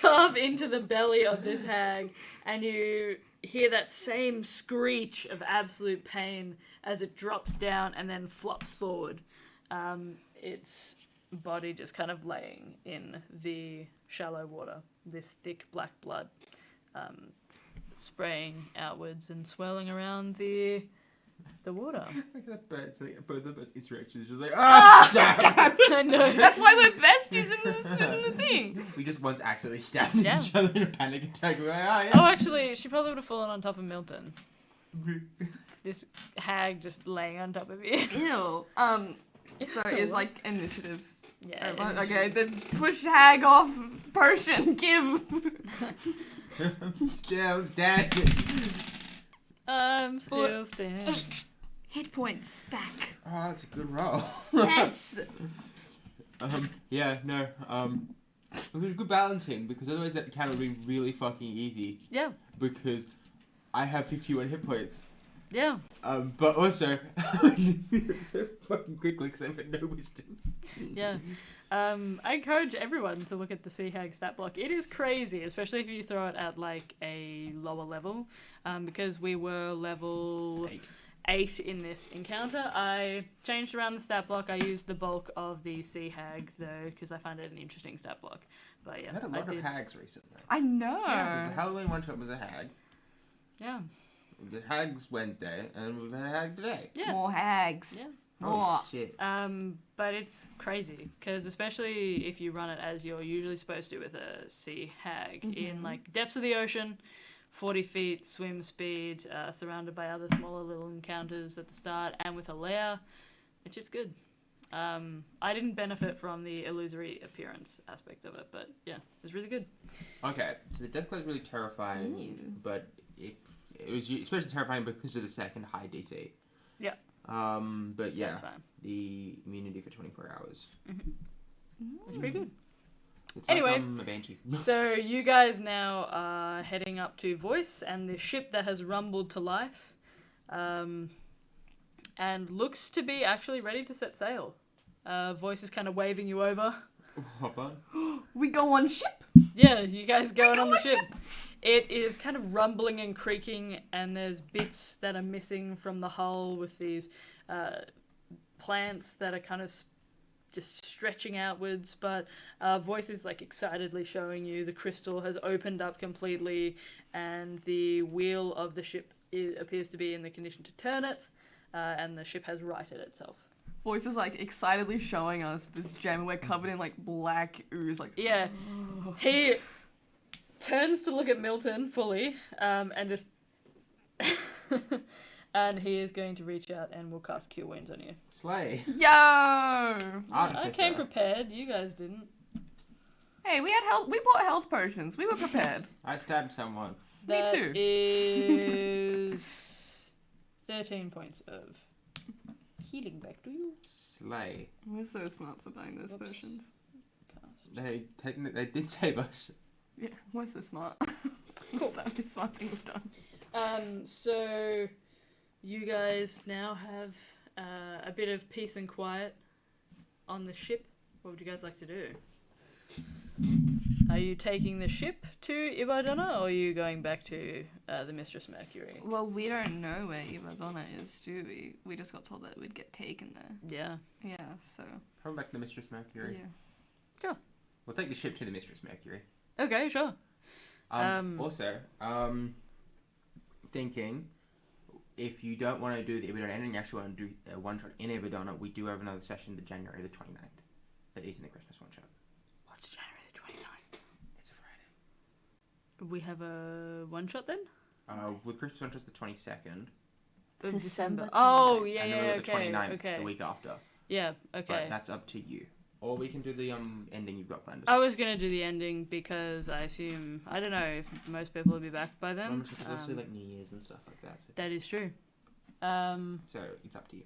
carve into the belly of this hag, and you hear that same screech of absolute pain as it drops down and then flops forward. Its body just kind of laying in the shallow water, this thick black blood spraying outwards and swirling around the water. Like that bird, so like, both of us interactions just like, stab! I know. That's why we're besties in the thing. We just once actually stabbed Yeah. each other in a panic attack. We're like, yeah. Oh, actually, she probably would have fallen on top of Milton. This hag just laying on top of you. Ew. So it's like initiative. Yeah. Okay, then push hag off Persian, give. Still dead. I'm still standing. 8 hit points back. Oh, that's a good roll. Yes. Yeah, no. It was good balancing because otherwise that can have been really fucking easy. Yeah. Because I have 51 hit points. Yeah. But also fucking quickly because I have no wisdom. Yeah. I encourage everyone to look at the Sea Hag stat block. It is crazy, especially if you throw it at like a lower level. Because we were level 8 in this encounter. I changed around the stat block. I used the bulk of the Sea Hag though, because I find it an interesting stat block. But yeah, I had a lot of hags recently. I know. Yeah, because the Halloween one shot was a hag. Yeah. We did hags Wednesday, and we've had a hag today. Yeah. More hags. Yeah. More. Oh shit. But it's crazy because especially if you run it as you're usually supposed to with a sea hag in like depths of the ocean, 40 feet swim speed, surrounded by other smaller little encounters at the start, and with a lair, which is good. I didn't benefit from the illusory appearance aspect of it, but yeah, it was really good. Okay, so the Deathclaw is really terrifying, Ew. but it was especially terrifying because of the second high DC. Yeah. But yeah, That's fine. the immunity for 24 hours. It's pretty good. It's Anyway. like a banshee. So you guys now are heading up to Voice and the ship that has rumbled to life, and looks to be actually ready to set sail. Voice is kind of waving you over. Hop on. We go on ship. Yeah, you guys going on the ship. It is kind of rumbling and creaking, and there's bits that are missing from the hull with these plants that are kind of just stretching outwards, but Voice is like excitedly showing you the crystal has opened up completely, and the wheel of the ship appears to be in the condition to turn it, and the ship has righted itself. Voice is like excitedly showing us this gem. We're covered in like black ooze. Like Yeah, he turns to look at Milton fully, and just. And he is going to reach out and will cast Cure Wounds on you. Slay. Yo! I came prepared. You guys didn't. Hey, we had health. We bought health potions. We were prepared. I stabbed someone. That too. is 13 points of healing back to you. Slay. We're so smart for buying those Whoops. potions. They did save us. Yeah, we're so smart. Cool. That's the smart thing we've done. So you guys now have a bit of peace and quiet on the ship. What would you guys like to do? Are you taking the ship to Ibardonna, or are you going back to the Mistress Mercury? Well, we don't know where Ibardonna is, do we? We just got told that we'd get taken there. Yeah. Yeah, so. Come back to the Mistress Mercury. Yeah. We'll take the ship to the Mistress Mercury. Okay, sure. Also, thinking, if you don't want to do the Iberdonna ending, you actually want to do a one-shot in Iberdonna, we do have another session the January the 29th. That isn't a Christmas one-shot. What's January the 29th? It's a Friday. We have a one-shot then? With Christmas one-shot's the 22nd. Of December Oh, 29th. yeah, and yeah, then we've got okay, the 29th, okay. the week after. Yeah, okay. But that's up to you. Or we can do the ending you've got planned. I was going to do the ending because I assume, I don't know if most people will be back by then. There's also like New Year's and stuff like that. So, That is true. so it's up to you.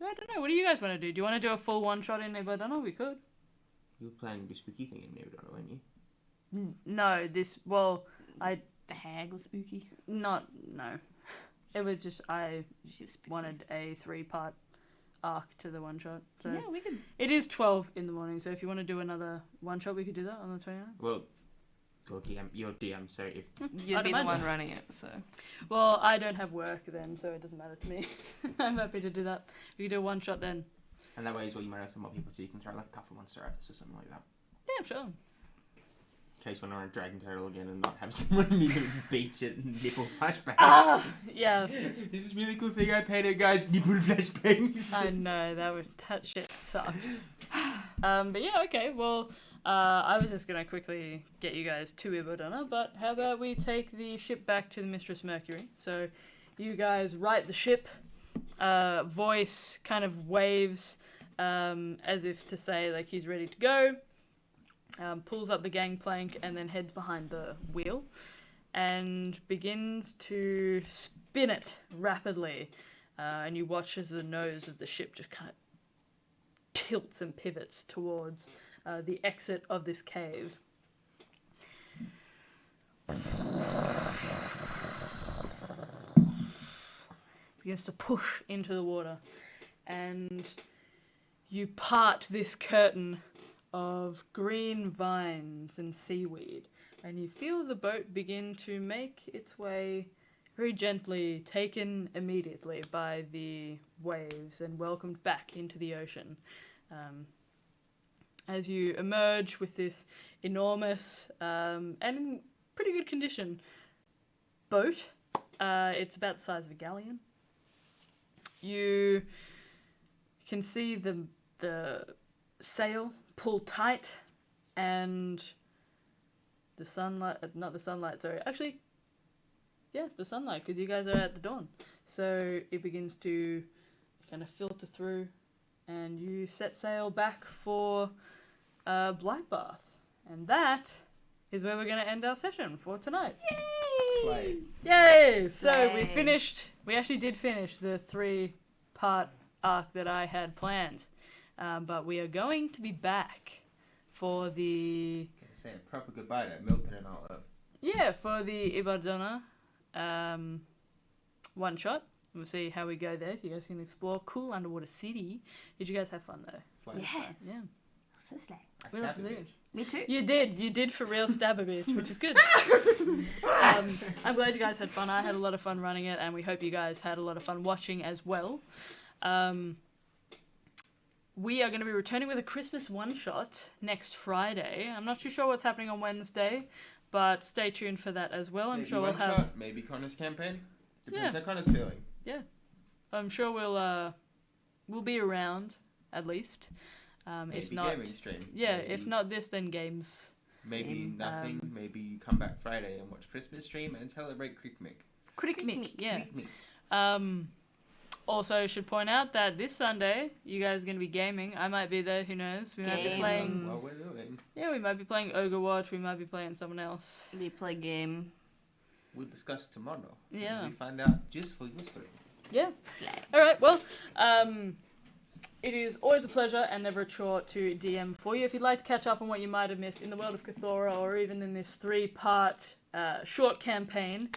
I don't know. What do you guys want to do? Do you want to do a full one-shot in Ibardonna? We could. You were planning to do spooky thing in Iberdonna, weren't you? No, The hag was spooky. no. It was just, I She was spooky. wanted a 3-part arc to the one-shot. So Yeah, we could. it is 12 in the morning, so if you want to do another one-shot, we could do that on the 29th. Well, your DM, so if You'd I'd be the imagine. one running it, so. Well, I don't have work then, so it doesn't matter to me. I'm happy to do that. We can do a one-shot then. and that way as well you might have some more people so you can throw like a couple monster at us or something like that. Yeah, sure. In case when we're on Dragon Turtle again and not have someone immediately beat it and nipple flashbang. Ah, yeah. This is a really cool thing I painted, guys. Nipple flashbangs. I know that shit sucks. But yeah, okay. Well, I was just gonna quickly get you guys to Iberdonna, but how about we take the ship back to the Mistress Mercury? So, you guys right the ship. Voice kind of waves as if to say like he's ready to go. Pulls up the gangplank and then heads behind the wheel, and begins to spin it rapidly. And you watch as the nose of the ship just kind of tilts and pivots towards the exit of this cave. Begins to push into the water, and you part this curtain of green vines and seaweed, and you feel the boat begin to make its way very gently, taken immediately by the waves and welcomed back into the ocean. As you emerge with this enormous and in pretty good condition boat, it's about the size of a galleon. You can see the sail pull tight, and the sunlight, not the sunlight, sorry, actually, yeah, the sunlight, because you guys are at the dawn. So it begins to kind of filter through, and you set sail back for Blightbath. And that is where we're going to end our session for tonight. Slay. Yay! So Slay. we actually did finish the 3-part arc that I had planned. But we are going to be back for the... Say a proper goodbye to Milton and all that. Yeah, for the Ibardonna one-shot. We'll see how we go there, so you guys can explore cool underwater city. Did you guys have fun, though? Slay. Yes. Yeah. So slay. I We love stabbed to a see bitch. Me too. You did for real stab a bitch, which is good. I'm glad you guys had fun. I had a lot of fun running it, and we hope you guys had a lot of fun watching as well. we are going to be returning with a Christmas one-shot next Friday. I'm not too sure what's happening on Wednesday, but stay tuned for that as well. I'm Maybe sure we'll one have... shot, maybe Connor's campaign. Depends Yeah. how Connor's feeling. I'm sure we'll be around, at least. Maybe If not... gaming stream. Yeah, maybe, if not this, then games. maybe game, nothing. Maybe you come back Friday and watch Christmas stream and celebrate Crickmick. Crickmick, yeah. Crickmick. Also, should point out that this Sunday, you guys are going to be gaming. I might be there, who knows? We might be playing... What we're doing. Yeah, we might be playing Overwatch, we might be playing someone else. We play game. We'll discuss tomorrow. Yeah. As we find out just for whispering. Yeah. Alright, well, it is always a pleasure and never a chore to DM for you. If you'd like to catch up on what you might have missed in the world of Cthulhu or even in this 3-part short campaign,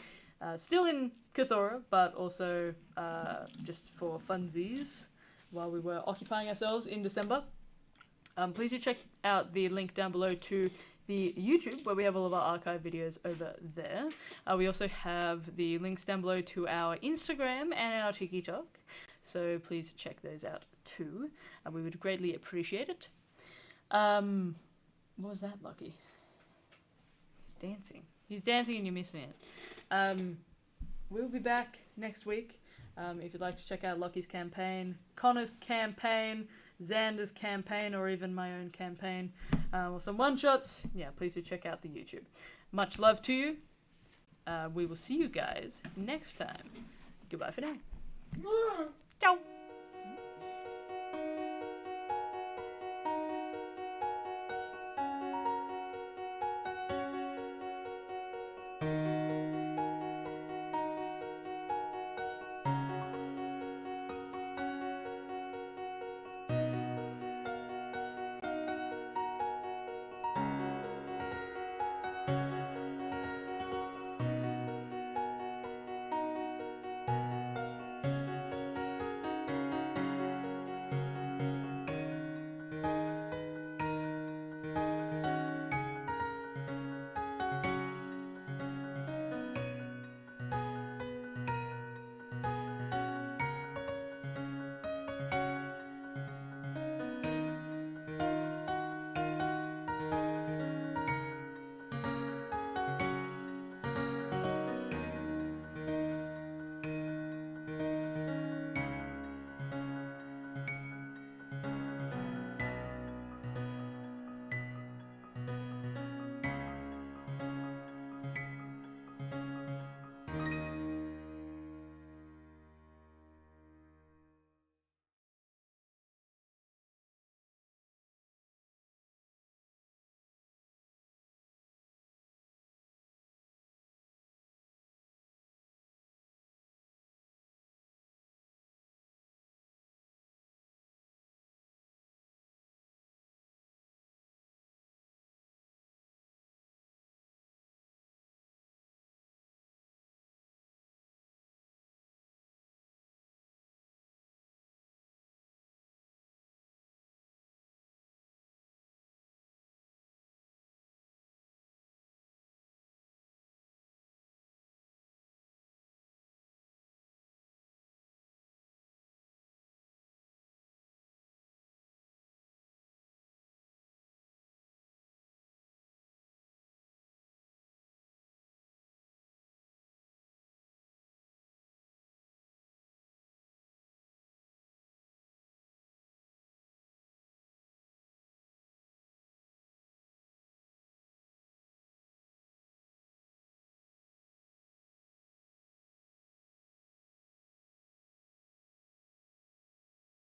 still in Cthulhu, but also just for funsies while we were occupying ourselves in December, please do check out the link down below to the YouTube, where we have all of our archive videos over there. We also have the links down below to our Instagram and our TikTok, so please check those out too. We would greatly appreciate it. What was that, Lucky? He's dancing. He's dancing and you're missing it. We'll be back next week. If you'd like to check out Lucky's campaign, Connor's campaign, Xander's campaign, or even my own campaign, or some one-shots, yeah, please do check out the YouTube. Much love to you. We will see you guys next time. Goodbye for now. Ciao.